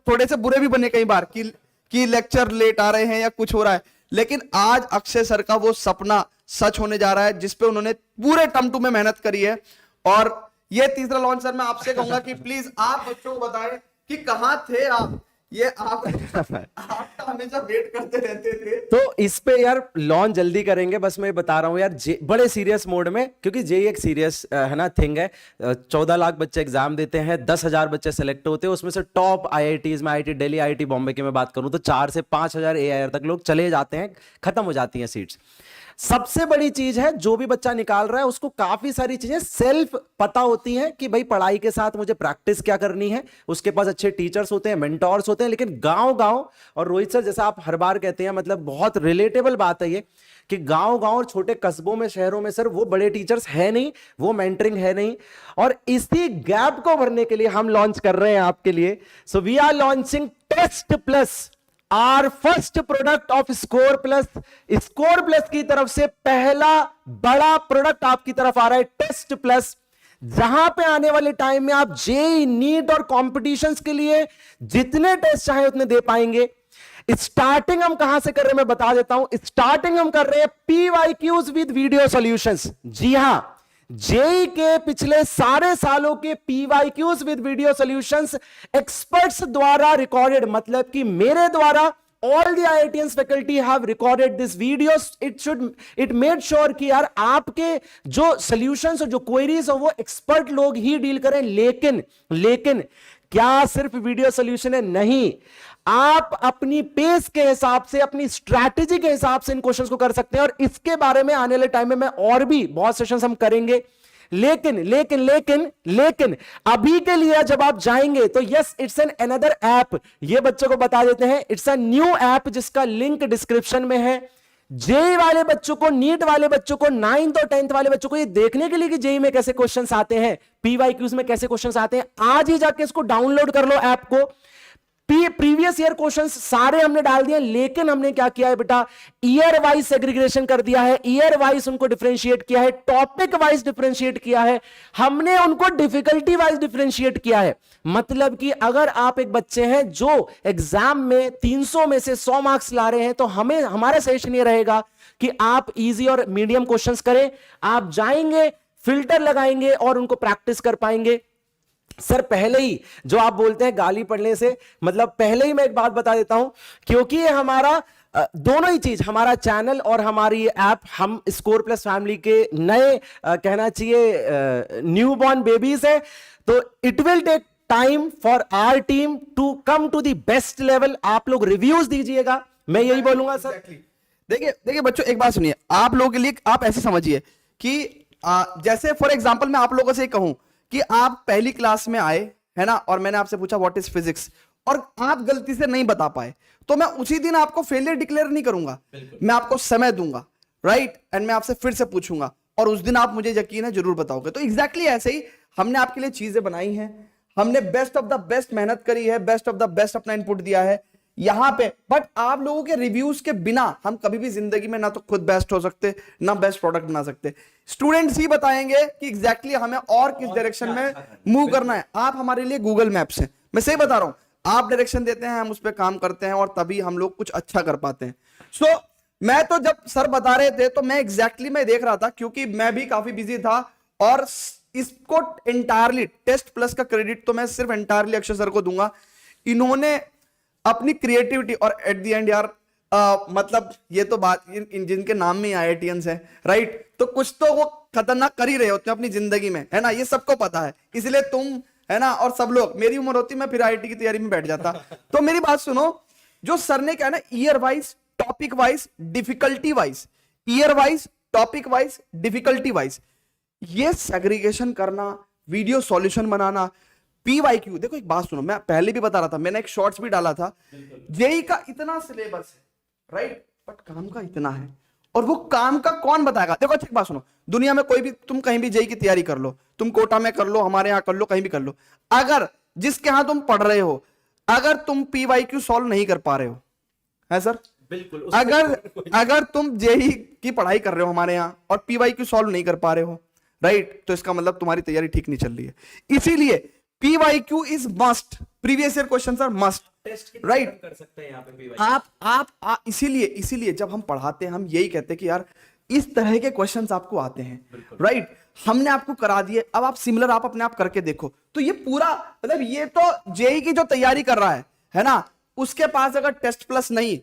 थोड़े से बुरे भी बने कई बार कि लेक्चर लेट आ रहे हैं या कुछ हो रहा है। लेकिन आज अक्षय सर का वो सपना सच होने जा रहा है जिसपे उन्होंने पूरे टर्म 2 में मेहनत करी है। और ये तीसरा लॉन्च सर, मैं आपसे कहूंगा कि प्लीज आप बच्चों को बताएं कि कहां थे आप, ये आप तो हमेशा वेट करते रहते थे। तो इस पे यार लॉन्च जल्दी करेंगे, बस मैं बता रहा हूँ यार, बड़े सीरियस मोड में, क्योंकि जेई एक सीरियस है ना थिंग है। 14 लाख बच्चे एग्जाम देते हैं, 10,000 बच्चे सेलेक्ट होते हैं, उसमें से टॉप आईआईटीज में, आईआईटी दिल्ली, आईआईटी बॉम्बे की मैं बात करूं तो 4 से 5,000 एआईआर तक लोग चले जाते हैं, खत्म हो जाती हैं सीट्स। सबसे बड़ी चीज है, जो भी बच्चा निकाल रहा है उसको काफी सारी चीजें सेल्फ पता होती हैं कि भाई पढ़ाई के साथ मुझे प्रैक्टिस क्या करनी है। उसके पास अच्छे टीचर्स होते हैं, मेंटोर्स होते हैं। लेकिन गांव और रोहित सर जैसा आप हर बार कहते हैं, मतलब बहुत रिलेटेबल बात है ये कि गांव और छोटे कस्बों में, शहरों में सर वो बड़े टीचर्स है नहीं, वो मेंटरिंग है नहीं। और इसी गैप को भरने के लिए हम लॉन्च कर रहे हैं आपके लिए। So we are launching test plus, our first product of score plus. Score plus की तरफ से पहला बड़ा प्रोडक्ट आपकी तरफ आ रहा है, टेस्ट प्लस, जहां पे आने वाले टाइम में आप जेईई, नीट और कॉम्पिटिशन्स के लिए जितने टेस्ट चाहे उतने दे पाएंगे। स्टार्टिंग हम कहां से कर रहे हैं मैं बता देता हूं। स्टार्टिंग हम कर रहे हैं पीवाईक्यूज विद वीडियो सॉल्यूशंस। जी हां, जेई के पिछले सारे सालों के PYQs with video solutions experts द्वारा रिकॉर्डेड, मतलब कि मेरे द्वारा all the IITians faculty have recorded this videos. It made sure कि यार आपके जो solutions और जो queries हो वो expert लोग ही डील करें। लेकिन क्या सिर्फ वीडियो सोल्यूशन है? नहीं, आप अपनी पेस के हिसाब से, अपनी स्ट्रैटेजी के हिसाब से इन क्वेश्चंस को कर सकते हैं। और इसके बारे में आने वाले टाइम में मैं और भी बहुत सेशंस हम करेंगे। लेकिन अभी के लिए जब आप जाएंगे तो yes, it's an another app. ये बच्चों को बता देते हैं, इट्स अ न्यू ऐप जिसका लिंक डिस्क्रिप्शन में है। जेई वाले बच्चों को, नीट वाले बच्चों को, 9th और 10th वाले बच्चों को ये देखने के लिए कि जेई में कैसे क्वेश्चंस आते हैं, पीवाईक्यूज में कैसे क्वेश्चंस आते हैं, आज ही जाके इसको डाउनलोड कर लो ऐप को। प्रीवियस ईयर क्वेश्चंस सारे हमने डाल दिए। लेकिन हमने क्या किया है बेटा, ईयर वाइज सेग्रीगेशन कर दिया है, ईयर वाइज उनको डिफरेंशिएट किया है, टॉपिक वाइज डिफरेंशिएट किया है, हमने उनको डिफिकल्टी वाइज डिफरेंशिएट किया है। मतलब कि अगर आप एक बच्चे हैं जो एग्जाम में 300 में से 100 मार्क्स ला रहे हैं, तो हमें, हमारा सजेशन ये रहेगा कि आप इजी और मीडियम क्वेश्चंस करें। आप जाएंगे, फिल्टर लगाएंगे और उनको प्रैक्टिस कर पाएंगे। सर पहले ही जो आप बोलते हैं गाली पढ़ने से, मतलब पहले ही मैं एक बात बता देता हूं, क्योंकि ये हमारा दोनों ही चीज, हमारा चैनल और हमारी ऐप, हम स्कोर प्लस फैमिली के नए कहना चाहिए न्यू बॉर्न बेबीज है। तो it will take time for our team to come to the best level. आप लोग रिव्यूज दीजिएगा, मैं यही बोलूंगा सर। देखिए बच्चों, एक बात सुनिए, आप लोगों के लिए आप ऐसे समझिए कि जैसे फॉर एग्जांपल मैं आप लोगों से कहूं कि आप पहली क्लास में आए है ना, और मैंने आपसे पूछा व्हाट इज फिजिक्स, और आप गलती से नहीं बता पाए, तो मैं उसी दिन आपको फेलियर डिक्लेयर नहीं करूंगा, मैं आपको समय दूंगा, राइट, एंड मैं आपसे फिर से पूछूंगा और उस दिन आप मुझे यकीन है जरूर बताओगे। तो एग्जैक्टली ऐसे ही हमने आपके लिए चीजें बनाई हैं, हमने बेस्ट ऑफ द बेस्ट मेहनत करी है, बेस्ट ऑफ द बेस्ट अपना इनपुट दिया है। यहां पे। बट आप लोगों के रिव्यूज के बिना हम कभी भी जिंदगी में ना तो खुद बेस्ट हो सकते, ना बेस्ट प्रोडक्ट बना सकते। स्टूडेंट्स ही बताएंगे कि एग्जैक्टली हमें और किस डायरेक्शन में मूव करना है। आप हमारे लिए गूगल मैप्स हैं, मैं सही बता रहा हूं। आप डायरेक्शन देते हैं, हम उस पर काम करते हैं और तभी हम लोग कुछ अच्छा कर पाते हैं। सो मैं तो जब सर बता रहे थे तो मैं एग्जैक्टली मैं देख रहा था, क्योंकि मैं भी काफी बिजी था। और इसको एंटायरली टेस्ट प्लस का क्रेडिट तो मैं सिर्फ एंटायरली अक्षय सर को दूंगा। इन्होंने अपनी क्रिएटिविटी और एट द एंड यार मतलब ये तो बात जिनके नाम में IITians है, राइट, तो कुछ तो वो खतरनाक कर ही रहे होते हैं अपनी जिंदगी में, है ना, ये सबको पता है। इसलिए तुम, है ना, और सब लोग, मेरी उम्र होती मैं फिर IIT की तैयारी में बैठ जाता। तो मेरी बात सुनो, जो सर ने कहा ना, year wise, topic wise, difficulty wise, year wise, topic wise, difficulty wise, ये सेग्रीगेशन करना, वीडियो सॉल्यूशन बनाना, PYQ। देखो एक बात सुनो, मैं पहले भी बता रहा था, मैंने एक शॉर्ट्स भी डाला था, जेई का इतना सिलेबस है, राइट, बट काम का इतना है, और वो काम का कौन बताएगा। देखो अच्छी बात सुनो, दुनिया में कोई भी, तुम कहीं भी जेई की तैयारी कर लो, तुम कोटा में कर लो, हमारे यहां कर लो, कहीं भी कर लो, अगर जिसके यहां तुम पढ़ रहे हो, अगर तुम PYQ सॉल्व नहीं कर पा रहे हो, है सर, बिल्कुल, अगर तुम जेई की पढ़ाई कर रहे हो हमारे यहां और PYQ सॉल्व नहीं कर पा रहे हो, राइट, तो इसका मतलब तुम्हारी तैयारी ठीक नहीं चल रही है। इसीलिए PYQ is must, previous year questions are must, right, कर सकते हैं यहाँ पे PYQ। आप इसीलिए जब हम पढ़ाते हैं हम यही कहते हैं कि यार इस तरह के क्वेश्चंस आपको आते हैं, राइट, हमने आपको करा दिए, अब आप सिमिलर आप अपने आप करके देखो। तो ये पूरा मतलब ये तो जेई की जो तैयारी कर रहा है ना, उसके पास अगर टेस्ट प्लस नहीं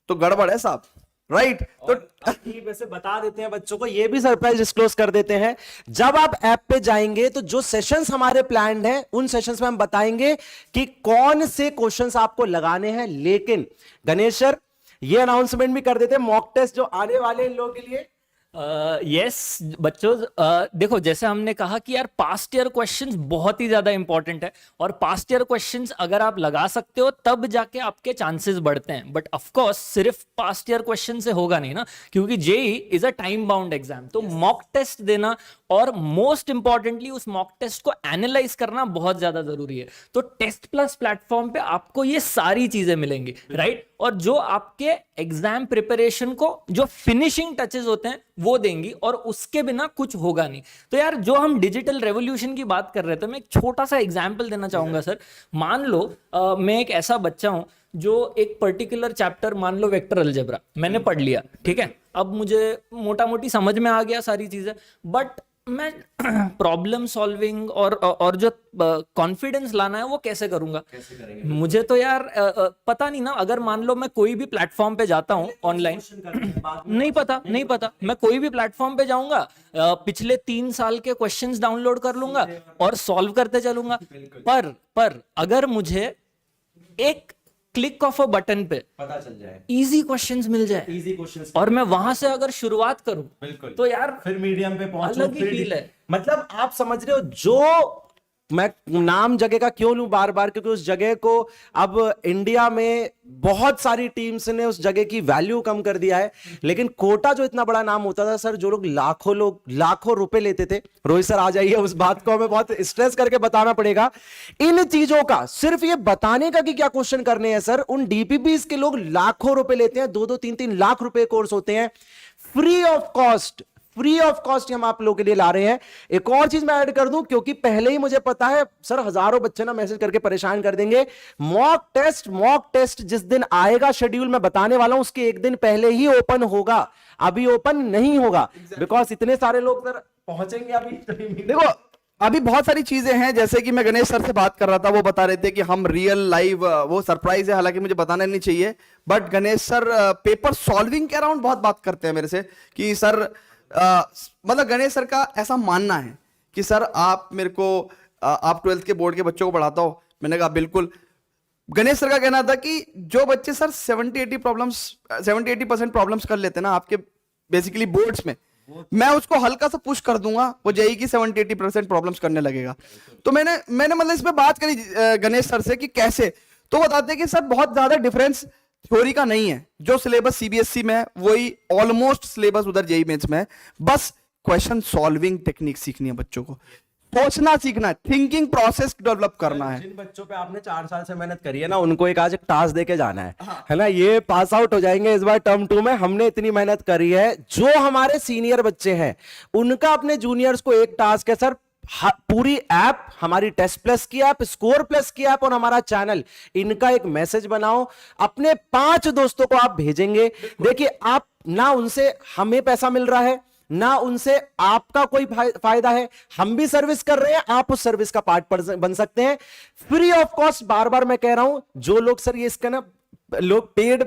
तो गड़बड़ है साहब, राइट। तो अभी वैसे बता देते हैं बच्चों को, ये भी सरप्राइज डिस्क्लोज कर देते हैं, जब आप ऐप पे जाएंगे तो जो सेशंस हमारे प्लान्ड हैं उन सेशंस में हम बताएंगे कि कौन से क्वेश्चंस आपको लगाने हैं। लेकिन गणेश सर ये अनाउंसमेंट भी कर देते हैं, मॉक टेस्ट जो आने वाले इन लोगों के लिए। यस बच्चों, देखो जैसे हमने कहा कि यार पास्ट ईयर क्वेश्चंस बहुत ही ज्यादा इंपॉर्टेंट है, और पास्ट ईयर क्वेश्चंस अगर आप लगा सकते हो तब जाके आपके चांसेस बढ़ते हैं। बट ऑफ कोर्स सिर्फ पास्ट ईयर क्वेश्चन से होगा नहीं ना, क्योंकि JEE is a time bound exam. तो मॉक टेस्ट देना और मोस्ट इंपॉर्टेंटली उस मॉक टेस्ट को एनालाइज करना बहुत ज्यादा जरूरी है। तो टेस्ट प्लस प्लेटफॉर्म पे आपको ये सारी चीजें मिलेंगी, राइट, और जो आपके एग्जाम प्रिपरेशन को जो फिनिशिंग टचेस होते हैं वो देंगी, और उसके बिना कुछ होगा नहीं। तो यार जो हम डिजिटल रेवोल्यूशन की बात कर रहे थे, मैं एक छोटा सा एग्जांपल देना चाहूंगा सर। मान लो मैं एक ऐसा बच्चा हूं जो एक पर्टिकुलर चैप्टर, मान लो वेक्टर अलजेब्रा मैंने पढ़ लिया, ठीक है, अब मुझे मोटा मोटी समझ में आ गया सारी चीजें, बट मैं प्रॉब्लम सॉल्विंग और जो कॉन्फिडेंस लाना है वो कैसे करूंगा, मुझे तो यार पता नहीं ना। अगर मान लो मैं कोई भी प्लेटफॉर्म पे जाता हूँ ऑनलाइन, नहीं पता मैं कोई भी प्लेटफॉर्म पे जाऊंगा, पिछले 3 साल के क्वेश्चंस डाउनलोड कर लूंगा और सॉल्व करते चलूंगा। पर अगर मुझे एक क्लिक ऑफ अ बटन पे पता चल जाए, इजी क्वेश्चंस मिल जाए, इजी क्वेश्चंस, और मैं वहां से अगर शुरुआत करूं, बिल्कुल, तो यार फिर मीडियम पे पहुंचो, अलग ही फिर फील है। मतलब आप समझ रहे हो, जो मैं नाम जगह का क्यों लूं बार बार, क्योंकि उस जगह को अब इंडिया में बहुत सारी टीम्स ने उस जगह की वैल्यू कम कर दिया है। लेकिन कोटा जो इतना बड़ा नाम होता था सर, जो लोग लाखों रुपए लेते थे, रोहित सर आ जाइए, उस बात को हमें बहुत स्ट्रेस करके बताना पड़ेगा। इन चीजों का सिर्फ ये बताने का कि क्या क्वेश्चन करने हैं सर, उन डीपीपीस के लोग लाखों रुपए लेते हैं, 2-2, 3-3 लाख रुपए कोर्स होते हैं, फ्री ऑफ कॉस्ट हम आप लोगों के लिए ला रहे हैं। एक और चीज मैं ऐड कर दूं, क्योंकि पहले ही मुझे पता है सर हजारों बच्चे ना मैसेज करके परेशान कर देंगे, मॉक टेस्ट जिस दिन आएगा शेड्यूल मैं बताने वाला हूं, उसके एक दिन पहले ही ओपन होगा, अभी ओपन नहीं होगा, बिकॉज इतने सारे लोग सर पहुंचेंगे अभी। देखो अभी बहुत सारी चीजें हैं, जैसे कि मैं गणेश सर से बात कर रहा था, वो बता रहे थे कि हम रियल लाइव, वो सरप्राइज है, हालांकि मुझे बताना नहीं चाहिए, but Ganesh sir paper solving के अराउंड बहुत बात करते हैं मेरे से कि सर मतलब गणेश सर का ऐसा मानना है कि सर आप मेरे को आप 12th के बोर्ड के बच्चों को पढ़ाता हो। मैंने कहा बिल्कुल। गणेश सर का कहना था कि जो बच्चे सर 70-80% प्रॉब्लम्स कर लेते हैं ना आपके बेसिकली बोर्ड्स में, मैं उसको हल्का सा पुश कर दूंगा, वो जेई की 70-80% प्रॉब्लम्स करने लगेगा। तो मैंने मतलब इस पे बात करी गणेश सर से कि कैसे, तो बताते हैं कि सर बहुत ज्यादा डिफरेंस थ्योरी का नहीं है, जो सिलेबस सीबीएसई में है वही ऑलमोस्ट सिलेबस उधर जेई मेंस में है, बस क्वेश्चन सॉल्विंग टेक्निक सीखनी है बच्चों को। सोचना सीखना है, थिंकिंग प्रोसेस डेवलप करना है। जिन बच्चों पे आपने 4 साल से मेहनत करी है ना, उनको एक आज एक टास्क देके जाना है ना। ये पास आउट हो जाएंगे इस बार टर्म 2 में। हमने इतनी मेहनत करी है। जो हमारे सीनियर बच्चे हैं उनका अपने जूनियर्स को एक टास्क है सर, पूरी ऐप, हमारी टेस्ट प्लस की ऐप, स्कोर प्लस की ऐप और हमारा चैनल, इनका एक मैसेज बनाओ, अपने 5 दोस्तों को आप भेजेंगे। देखिए, आप ना उनसे हमें पैसा मिल रहा है, ना उनसे आपका कोई फायदा है, हम भी सर्विस कर रहे हैं, आप उस सर्विस का पार्ट बन सकते हैं फ्री ऑफ कॉस्ट। बार बार मैं कह रहा हूं, जो लोग सर ये इसका ना लोग पेड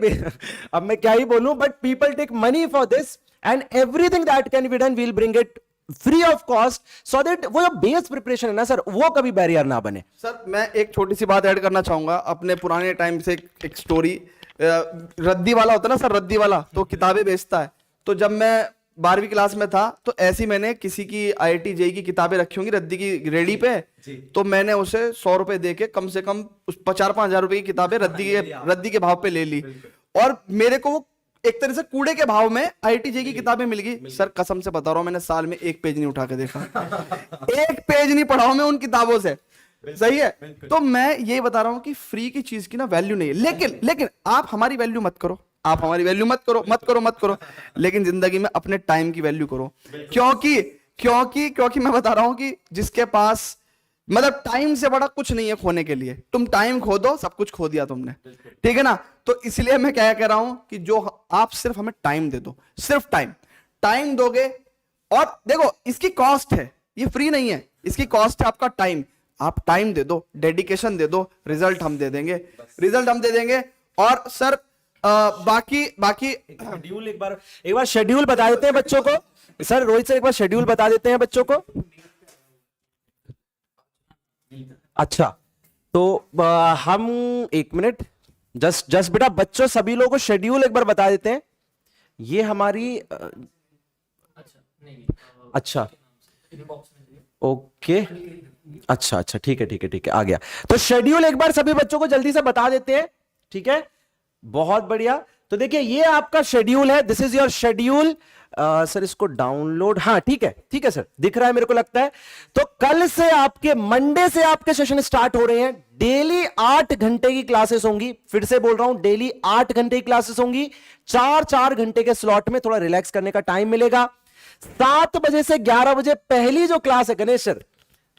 अब मैं क्या ही बोलूं, but people take money for this and everything that can be done, we'll bring it free of cost, so that वो जो बेस प्रिपरेशन है ना सर, वो कभी बैरियर ना बने। सर मैं एक छोटी सी बात ऐड करना चाहूंगा। अपने पुराने टाइम से एक स्टोरी, रद्दी वाला होता है ना सर, रद्दी वाला तो किताबें बेचता है। तो जब मैं 12वीं क्लास में था तो ऐसी मैंने किसी की IIT JEE की किताबें रखी होंगी रद्दी की रेडी पे, तो मैंने उसे 100 रुपए दे के कम से कम उस 4-5 हजार रुपए की किताबें रद्दी के भाव पे ले ली, और मेरे को वो एक तरह से कूड़े के भाव में IIT JEE की किताबें मिल गई। सर कसम से बता रहा हूं, मैंने साल में एक पेज नहीं उठा के देखा एक पेज नहीं पढ़ा हूं मैं उन किताबों से, सही है। तो मैं ये बता रहा हूं कि फ्री की चीज की ना वैल्यू नहीं है। लेकिन आप हमारी वैल्यू मत करो, आप हमारी वैल्यू मत करो, लेकिन जिंदगी में अपने टाइम की वैल्यू करो। क्योंकि मैं बता रहा हूं कि जिसके पास मतलब टाइम से बड़ा कुछ नहीं है खोने के लिए, तुम टाइम खो दो, सब कुछ खो दिया तुमने, ठीक है ना। तो इसलिए मैं क्या कह रहा हूं कि जो आप सिर्फ हमें टाइम दे दो, सिर्फ टाइम दोगे, और देखो इसकी कॉस्ट है, ये फ्री नहीं है, इसकी कॉस्ट है आपका टाइम। आप टाइम दे दो, डेडिकेशन दे दो, रिजल्ट हम दे देंगे। और सर बाकी शेड्यूल एक बार शेड्यूल बता देते हैं बच्चों को सर। रोहित सर एक बार शेड्यूल बता देते हैं बच्चों को। अच्छा, तो हम एक मिनट जस्ट बेटा, बच्चों सभी लोगों को शेड्यूल एक बार बता देते हैं। ये हमारी अच्छा ओके, अच्छा ठीक है आ गया। तो शेड्यूल एक बार सभी बच्चों को जल्दी से बता देते हैं, ठीक है, बहुत बढ़िया। तो देखिए ये आपका शेड्यूल है, this is your schedule. Sir इसको डाउनलोड, हाँ ठीक है सर, दिख रहा है मेरे को लगता है। तो कल से आपके, मंडे से आपके सेशन स्टार्ट हो रहे हैं। डेली 8 घंटे की क्लासेस होंगी, फिर से बोल रहा हूं, डेली 8 घंटे की क्लासेस होंगी। 4 घंटे के स्लॉट में थोड़ा रिलैक्स करने का टाइम मिलेगा। 7 बजे से 11 बजे पहली जो क्लास है गणेश सर,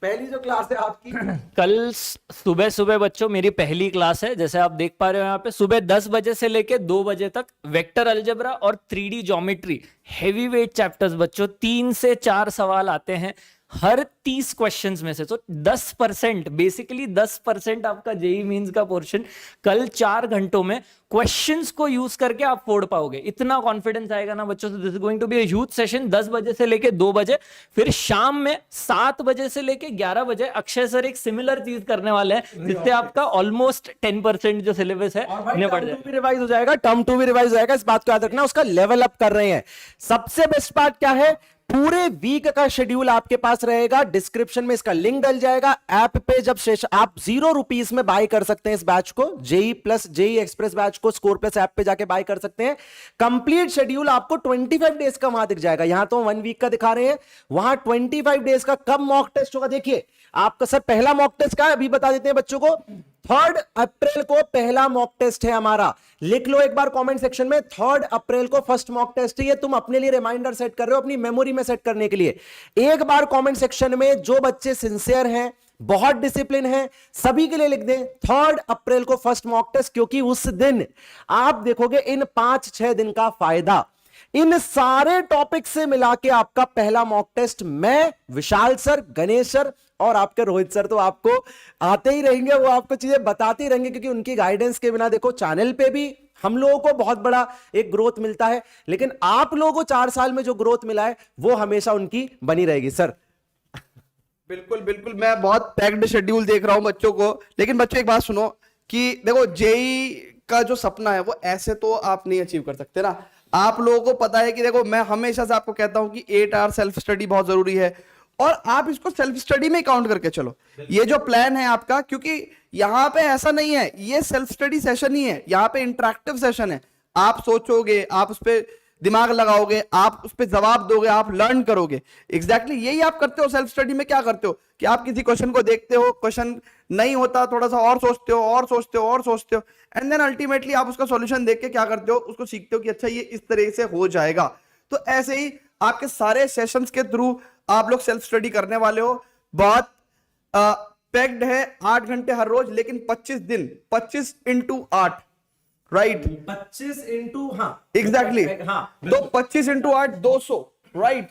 पहली जो क्लास है आपकी कल सुबह बच्चों मेरी पहली क्लास है, जैसे आप देख पा रहे हो यहाँ पे, सुबह 10 बजे से लेके 2 बजे तक वेक्टर अलजेब्रा और 3D geometry, heavy weight chapters बच्चों। 3 से 4 सवाल आते हैं हर 30 क्वेश्चंस में से, तो 10%, बेसिकली 10% आपका जेई मींस का पोर्शन कल 4 घंटों में क्वेश्चंस को यूज करके आप फोड़ पाओगे। इतना कॉन्फिडेंस आएगा ना बच्चों से। This is going to be a huge session. 10 बजे से लेके 2 बजे, फिर शाम में 7 बजे से लेके 11 बजे अक्षय सर एक सिमिलर चीज करने वाले हैं, जिससे आपका ऑलमोस्ट 10% जो सिलेबस है उन्हें बढ़ जाएगा। रिवाइज हो जाएगा, टर्म 2 भी रिवाइज हो जाएगा, इस बात को याद रखना। उसका लेवल अप कर रहे हैं। सबसे बेस्ट पार्ट क्या है, पूरे वीक का शेड्यूल आपके पास रहेगा, डिस्क्रिप्शन में इसका लिंक डल जाएगा। ऐप पे जब आप 0 रुपीस में बाय कर सकते हैं इस बैच को, JEE plus JEE express batch को स्कोर प्लस ऐप पे जाके बाय कर सकते हैं। कंप्लीट शेड्यूल आपको 25 डेज का वहां दिख जाएगा। यहां तो 1 वीक का दिखा रहे हैं, वहां 25 डेज का। कब मॉक टेस्ट होगा देखिए आपका सर, पहला मॉक टेस्ट का अभी बता देते हैं बच्चों को। 3 अप्रैल को पहला मॉक टेस्ट है हमारा, लिख लो एक बार कमेंट सेक्शन में, 3 अप्रैल को फर्स्ट मॉक टेस्ट है। ये तुम अपने लिए रिमाइंडर सेट कर रहे हो, अपनी मेमोरी में सेट करने के लिए। एक बार कमेंट सेक्शन में जो बच्चे सिंसियर हैं, बहुत डिसिप्लिन है, सभी के लिए लिख दें 3 अप्रैल को फर्स्ट मॉक टेस्ट, क्योंकि उस दिन आप देखोगे इन 5-6 दिन का फायदा। इन सारे टॉपिक से मिला के आपका पहला मॉक टेस्ट, मैं, विशाल सर, गणेश सर और आपके रोहित सर तो आपको आते ही रहेंगे, वो आपको चीजें बताते ही रहेंगे, क्योंकि उनकी गाइडेंस के बिना देखो चैनल पे भी हम लोगों को बहुत बड़ा एक ग्रोथ मिलता है, लेकिन आप लोगों को 4 साल में जो ग्रोथ मिला है वो हमेशा उनकी बनी रहेगी। सर बिल्कुल मैं बहुत पैक्ड शेड्यूल देख रहा हूं बच्चों को। लेकिन बच्चों एक बात सुनो कि देखो जेई का जो सपना है वो ऐसे तो आप नहीं अचीव कर सकते ना। आप लोगों को पता है कि देखो मैं हमेशा से आपको कहता हूं कि 8 आवर सेल्फ स्टडी बहुत जरूरी है, और आप इसको सेल्फ स्टडी में काउंट करके चलो। ये जो प्लान है आपका, क्योंकि यहां पे ऐसा नहीं है ये सेल्फ स्टडी सेशन ही है, यहां पे इंटरेक्टिव सेशन है। आप सोचोगे, आप उस पर दिमाग लगाओगे, आप उस पर जवाब दोगे, आप लर्न करोगे। एग्जैक्टली यही आप करते हो सेल्फ स्टडी में। क्या करते हो कि आप किसी क्वेश्चन को देखते हो, क्वेश्चन नहीं होता, थोड़ा सा और सोचते हो और सोचते हो और सोचते हो, एंड देन अल्टीमेटली आप उसका सॉल्यूशन देख के क्या करते हो, उसको सीखते हो कि अच्छा ये इस तरह से हो जाएगा। तो ऐसे ही आपके सारे सेशंस के थ्रू आप लोग सेल्फ स्टडी करने वाले हो। बहुत पैक्ड है, 8 घंटे हर रोज, लेकिन 25 दिन, 25 इंटू 8, राइट? 25 इंटू, हाँ एग्जैक्टली, हाँ, तो 25 इंटू 8 200, राइट?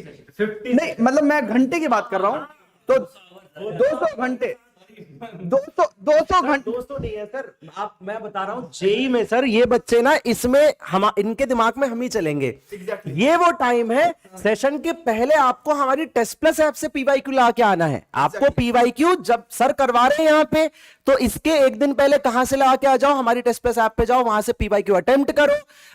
नहीं मतलब मैं घंटे की बात कर रहा हूं, तो 200 घंटे, 200 घंटे। दोस्तों नहीं है सर, आप, मैं बता रहा हूँ जेई में सर, ये बच्चे ना इसमें हम, इनके दिमाग में हम ही चलेंगे। ये वो टाइम है सेशन के पहले आपको हमारी टेस्ट प्लस ऐप से पीवाईक्यू ला के आना है। आपको पीवाईक्यू जब सर करवा रहे हैं यहाँ पे, तो इसके एक दिन पहले कहां से ला के आ जाओ, हमारी टेस्ट प्लस ऐप पे जाओ, वहां से पीवाईक्यू अटेम्प्ट करो,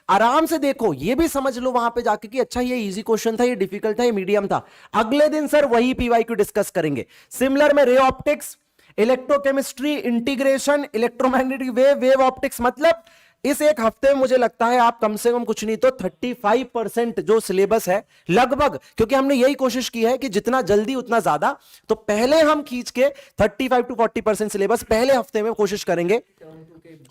आराम से देखो, ये भी समझ लो वहां पे जाके कि अच्छा ये इजी क्वेश्चन था, ये डिफिकल्ट था, ये मीडियम था। अगले दिन सर वही पीवाईक्यू डिस्कस करेंगे। सिमिलर में ray optics, electrochemistry, integration, electromagnetic wave, wave optics, मतलब इस एक हफ्ते में मुझे लगता है आप कम से कम कुछ नहीं तो 35% जो सिलेबस है लगभग, क्योंकि हमने यही कोशिश की है कि जितना जल्दी उतना ज्यादा, तो पहले हम खींच के 35 to 40% सिलेबस पहले हफ्ते में कोशिश करेंगे।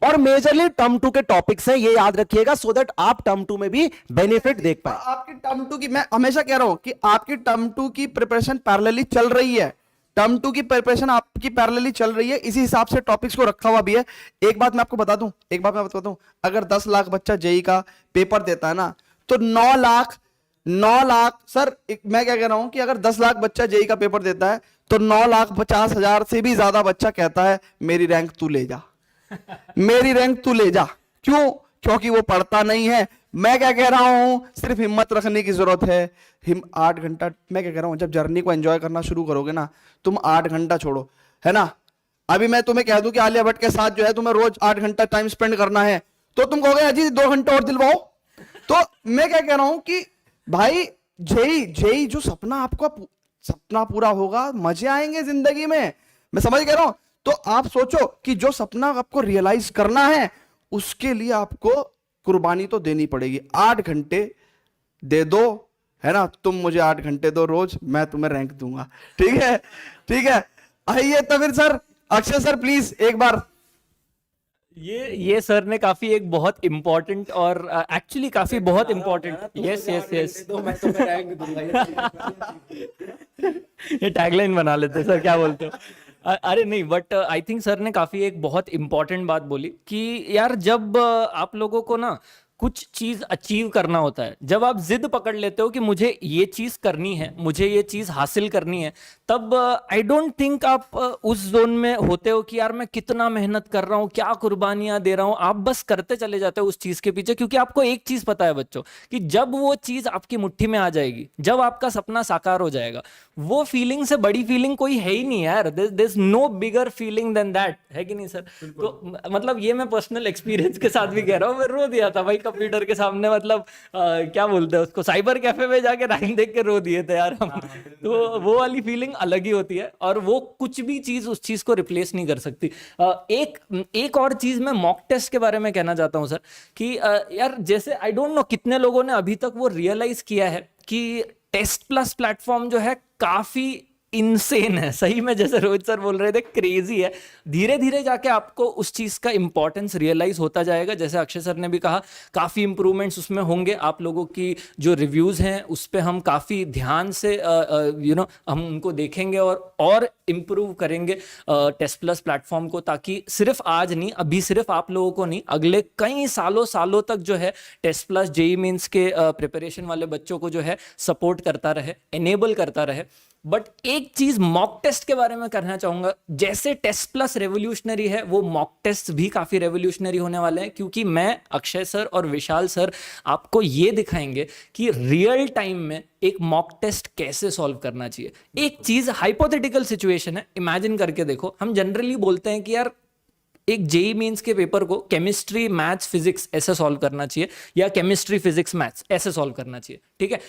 और मेजरली टर्म 2 के टॉपिक्स हैं, ये याद रखिएगा, सो दैट आप टर्म 2 में भी बेनिफिट देख पाए। आपकी टर्म 2 की, मैं हमेशा कह रहा हूं कि आपकी टर्म 2 की प्रिपरेशन पैरेलली चल रही है। टर्म 2 की प्रिपरेशन आपकी पैरेलली चल रही है, इसी हिसाब से टॉपिक्स को रखा हुआ भी है। एक बात मैं आपको बता दूं, अगर 10 लाख बच्चा जेई का पेपर देता है ना, तो 9 लाख सर, मैं क्या कह रहा हूं कि अगर 10 लाख बच्चा जेई का पेपर देता है, तो 9,50,000 से भी ज्यादा बच्चा कहता है मेरी रैंक तू ले जा, मेरी रैंक तू ले जा। क्यों? क्योंकि वो पढ़ता नहीं है। मैं क्या कह रहा हूं, सिर्फ हिम्मत रखने की जरूरत है। 8 घंटा, मैं क्या कह रहा हूं, जब जर्नी को एंजॉय करना शुरू करोगे ना, तुम 8 घंटा छोड़ो, है ना? अभी मैं तुम्हें कह दूं कि आलिया भट्ट के साथ जो है तुम्हें रोज 8 घंटा टाइम स्पेंड करना है, तो तुम कहोगे अजी 2 घंटे और दिलवाओ। तो मैं क्या कह रहा हूं कि भाई जेई जो सपना पूरा होगा, मजे आएंगे जिंदगी में, मैं समझ कह रहा हूं। तो आप सोचो कि जो सपना आपको रियलाइज करना है, उसके लिए आपको कुर्बानी तो देनी पड़ेगी। 8 घंटे दे दो, है ना? तुम मुझे 8 घंटे दो रोज, मैं तुम्हें रैंक दूंगा। ठीक है, ठीक है। आइए तो फिर सर, अक्षय सर प्लीज एक बार। ये सर ने काफी एक बहुत इंपॉर्टेंट और एक्चुअली काफी बहुत इंपॉर्टेंट, यस यस यस, मैं तुम्हें रैंक दूंगा। ये टैगलाइन बना लेते सर, क्या बोलते हो? अरे नहीं, बट आई थिंक सर ने काफी एक बहुत इंपॉर्टेंट बात बोली कि यार जब आप लोगों को ना कुछ चीज अचीव करना होता है, जब आप जिद पकड़ लेते हो कि मुझे ये चीज करनी है, मुझे ये चीज हासिल करनी है, तब आई डोंट थिंक आप उस जोन में होते हो कि यार मैं कितना मेहनत कर रहा हूँ, क्या कुर्बानियां दे रहा हूँ। आप बस करते चले जाते हो उस चीज के पीछे, क्योंकि आपको एक चीज पता है बच्चों, कि जब वो चीज आपकी मुट्ठी में आ जाएगी, जब आपका सपना साकार हो जाएगा, वो फीलिंग से बड़ी फीलिंग कोई है ही नहीं यार। There is no bigger feeling than that, है कि नहीं सर? तो मतलब ये मैं पर्सनल एक्सपीरियंस के साथ भी कह रहा हूँ, मैं रो दिया था भाई कंप्यूटर के सामने, मतलब क्या बोलते हैं उसको, साइबर कैफे में जाके रैंक देख के रो दिए थे यार हम। तो वो वाली फीलिंग अलग ही होती है, और वो कुछ भी चीज उस चीज को रिप्लेस नहीं कर सकती। एक और चीज मैं मॉक टेस्ट के बारे में कहना चाहता हूँ सर, कि यार जैसे आई डोंट नो कितने लोगों ने अभी तक वो रियलाइज किया है कि टेस्ट प्लस प्लेटफॉर्म जो है काफी इनसेन है, सही में, जैसे रोहित सर बोल रहे थे, क्रेजी है। धीरे धीरे जाके आपको उस चीज का इंपॉर्टेंस रियलाइज होता जाएगा। जैसे अक्षय सर ने भी कहा, काफी इंप्रूवमेंट्स उसमें होंगे। आप लोगों की जो रिव्यूज हैं उस पे हम काफी ध्यान से हम उनको देखेंगे और इम्प्रूव करेंगे टेस्ट प्लस प्लेटफॉर्म को, ताकि सिर्फ आज नहीं, अभी सिर्फ आप लोगों को नहीं, अगले कई सालों तक जो है टेस्ट प्लस जेईई मेंस के प्रिपरेशन वाले बच्चों को जो है सपोर्ट करता रहे, एनेबल करता रहे। बट एक चीज मॉक टेस्ट के बारे में करना चाहूंगा, जैसे टेस्ट प्लस रेवोल्यूशनरी है, वो मॉक टेस्ट भी काफी रेवोल्यूशनरी होने वाले हैं, क्योंकि मैं, अक्षय सर और विशाल सर आपको ये दिखाएंगे कि रियल टाइम में एक मॉक टेस्ट कैसे सॉल्व करना चाहिए। एक चीज हाइपोथेटिकल सिचुएशन है, इमेजिन करके देखो। हम जनरली बोलते हैं कि यार एक जेईई मेंस के पेपर को केमिस्ट्री, मैथ्स, फिजिक्स ऐसे सॉल्व करना चाहिए, या केमिस्ट्री, फिजिक्स, मैथ्स ऐसे सॉल्व करना चाहिए। ठीक है,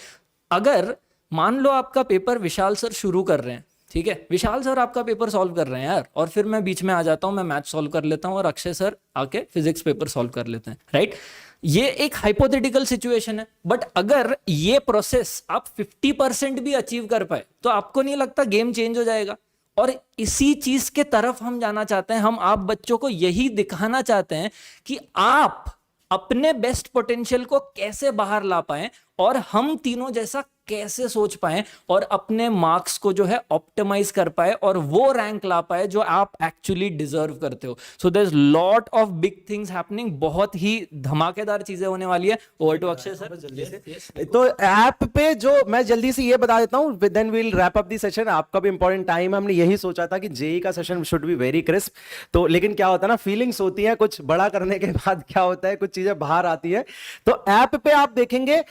अगर मान लो आपका पेपर विशाल सर शुरू कर रहे हैं, ठीक है, विशाल सर आपका पेपर सॉल्व कर रहे हैं यार, और फिर मैं बीच में आ जाता हूं, मैं मैथ सॉल्व कर लेता हूं, और अक्षय सर आके फिजिक्स पेपर सॉल्व कर लेते हैं, राइट? ये एक हाइपोथेटिकल सिचुएशन है, बट अगर ये प्रोसेस आप 50% भी अचीव कर पाए तो आपको नहीं लगता गेम चेंज हो जाएगा? और इसी चीज के तरफ हम जाना चाहते हैं। हम आप बच्चों को यही दिखाना चाहते हैं कि आप अपने बेस्ट पोटेंशियल को कैसे बाहर ला पाएं और हम तीनों जैसा कैसे सोच पाएं और अपने मार्क्स को जो है ऑप्टिमाइज कर पाए और वो रैंक ला पाए जो आप एक्चुअली डिजर्व करते हो। So there is lot of big things happening, बहुत ही धमाकेदार चीजें होने वाली है। ओवर टू अक्षय सर, जल्दी से। तो ऐप पे जो मैं जल्दी से ये बता देता हूं, then we will wrap up the session. आपका भी इंपॉर्टेंट टाइम है, हमने यही सोचा था कि जेई का session should be very crisp. तो लेकिन क्या होता है ना, फीलिंग्स होती है, कुछ बड़ा करने के बाद क्या होता है, कुछ चीजें बाहर आती है। तो ऐप पे आप देखेंगे,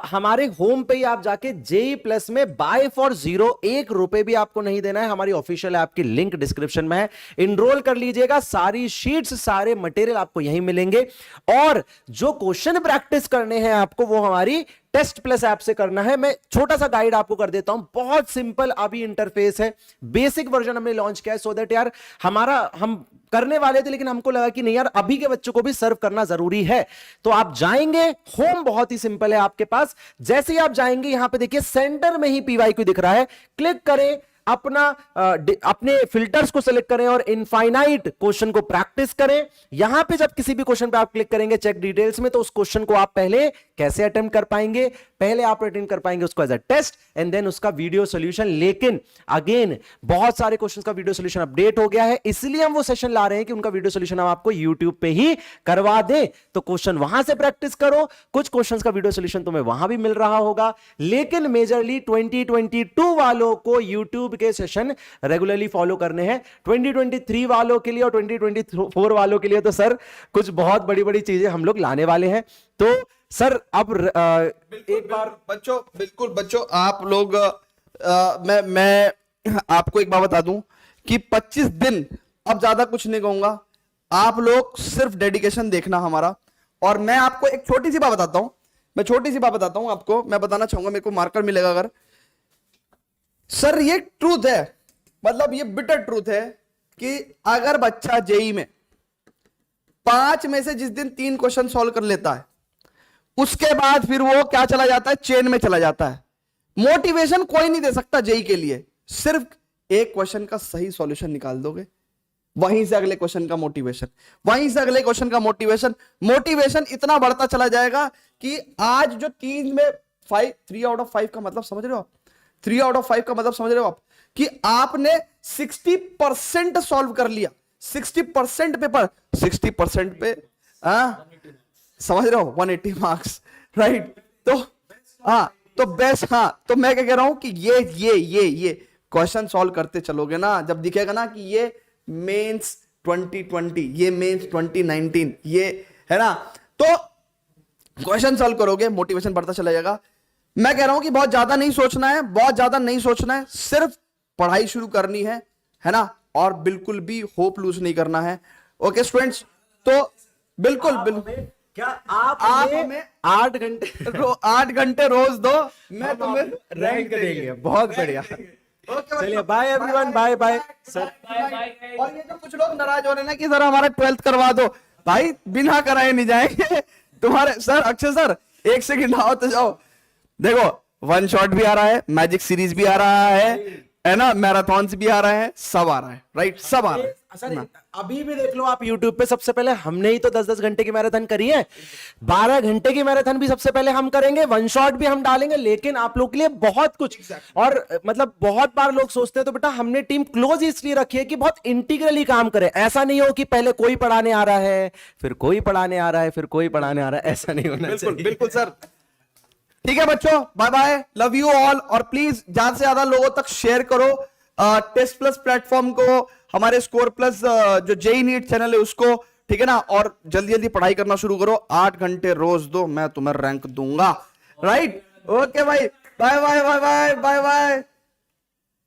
हमारे होम पे ही आप जाके जेई प्लस में बाय फॉर 0 ₹1 भी आपको नहीं देना है। हमारी ऑफिशियल ऐप की लिंक डिस्क्रिप्शन में है, इनरोल कर लीजिएगा। सारी शीट्स, सारे मटेरियल आपको यहीं मिलेंगे और जो क्वेश्चन प्रैक्टिस करने हैं आपको वो हमारी टेस्ट प्लस ऐप से करना है। मैं छोटा सा गाइड आपको कर देता हूं, बहुत सिंपल अभी इंटरफेस है, बेसिक वर्जन हमने लॉन्च किया है सो दैट यार हम करने वाले थे लेकिन हमको लगा कि नहीं यार अभी के बच्चों को भी सर्व करना जरूरी है। तो आप जाएंगे, होम बहुत ही सिंपल है आपके पास। जैसे ही आप जाएंगे यहां पे देखिए सेंटर में ही PYQ दिख रहा है, क्लिक करें, अपने फिल्टर्स को सिलेक्ट करें और इनफाइनाइट क्वेश्चन को प्रैक्टिस करें। यहां पे जब किसी भी क्वेश्चन पे आप क्लिक करेंगे चेक डिटेल्स में, तो उस क्वेश्चन को आप पहले कैसे अटेम्प्ट कर पाएंगे, पहले आप अटेम्प्ट कर पाएंगे उसको as a test and then उसका वीडियो सॉल्यूशन। लेकिन अगेन बहुत सारे क्वेश्चंस का वीडियो सॉल्यूशन अपडेट हो गया है, इसलिए हम वो सेशन ला रहे हैं कि उनका वीडियो सॉल्यूशन हम आपको यूट्यूब पे ही करवा दें। तो क्वेश्चन वहां से प्रैक्टिस करो, कुछ क्वेश्चंस का वीडियो सॉल्यूशन तुम्हें वहां भी मिल रहा होगा। लेकिन मेजरली 2022 वालों को यूट्यूब के सेशन रेगुलरली फॉलो करने हैं। 2023 वालों के लिए और 2024 वालों के लिए तो सर कुछ बहुत बड़ी बड़ी चीजें हम लोग लाने वाले हैं। तो सर अब एक बार बिल्कुल बच्चों आप लोग मैं आपको एक बात बता दूं कि 25 दिन, अब ज्यादा कुछ नहीं कहूंगा, आप लोग सिर्फ डेडिकेशन देखना हमारा। और मैं आपको एक छोटी सी बात बताता हूं, आपको मैं बताना चाहूंगा, मेरे को मार्कर मिलेगा अगर। सर ये ट्रूथ है, मतलब ये बिटर ट्रूथ है कि अगर बच्चा जेई में 5 में से जिस दिन 3 क्वेश्चन सॉल्व कर लेता है उसके बाद फिर वो क्या चला जाता है, चेन में चला जाता है। मोटिवेशन कोई नहीं दे सकता जेई के लिए, सिर्फ एक क्वेश्चन का सही सॉल्यूशन निकाल दोगे, वहीं से अगले क्वेश्चन का मोटिवेशन, वहीं से अगले क्वेश्चन का मोटिवेशन इतना बढ़ता चला जाएगा कि आज जो 3 में 3 आउट ऑफ 5 का मतलब समझ रहे हो आप, 3 आउट ऑफ 5 का मतलब समझ रहे हो आप कि आपने 60% सॉल्व कर लिया, 60% पेपर, 60% पे समझ रहे हो 180 मार्क्स, राइट। तो तो बेस्ट, तो मैं क्या कह रहा हूं कि ये क्वेश्चन सॉल्व करते चलोगे ना, जब दिखेगा ना कि ये मेंस 2020, ये मेंस 2019, ये है ना, तो क्वेश्चन सॉल्व करोगे, मोटिवेशन बढ़ता चला जाएगा। मैं कह रहा हूं कि बहुत ज्यादा नहीं सोचना है, सिर्फ पढ़ाई शुरू करनी है ना, और बिल्कुल भी होप लूज नहीं करना है। ओके स्टूडेंट्स, तो बिल्कुल क्या आप हमें 8 घंटे रोज दो, मैं तुम्हें रैंक देंगे। बहुत बढ़िया, चलिए बाय एवरीवन, बाय सर। और ये जो कुछ लोग नाराज हो रहे हैं ना कि सर हमारा 12th करवा दो, भाई बिना कराए नहीं जाएंगे तुम्हारे। सर अक्षय सर 1 सेकंड आओ तो जाओ, देखो 1 शॉट भी आ रहा है, मैजिक सीरीज भी आ रहा है ना, मैराथन भी आ रहा है, सब आ रहा है, राइट, सब आ रहा है। सर अभी भी देख लो आप YouTube पे, सबसे पहले हमने ही तो 10-10 घंटे की मैराथन करी है, 12 घंटे की मैराथन भी सबसे पहले हम करेंगे, 1 शॉट भी हम डालेंगे। लेकिन आप लोग के लिए बहुत कुछ और मतलब बहुत बार लोग सोचते हैं, तो बेटा हमने टीम क्लोज इसलिए रखी है कि बहुत इंटीग्रली काम करे। ऐसा नहीं हो कि पहले कोई पढ़ाने आ रहा है, फिर कोई पढ़ाने आ रहा है, फिर कोई पढ़ाने आ रहा है, ऐसा नहीं होना चाहिए। बिल्कुल सर, ठीक है बच्चों, bye bye, love you all. और प्लीज ज्यादा से ज्यादा लोगों तक शेयर करो टेस्ट प्लस प्लेटफॉर्म को, हमारे स्कोर प्लस जो जेई नीट चैनल है उसको, ठीक है ना। और जल्दी जल्दी पढ़ाई करना शुरू करो, 8 घंटे रोज दो, मैं तुम्हें रैंक दूंगा, राइट। ओके भाई, bye bye bye bye bye bye.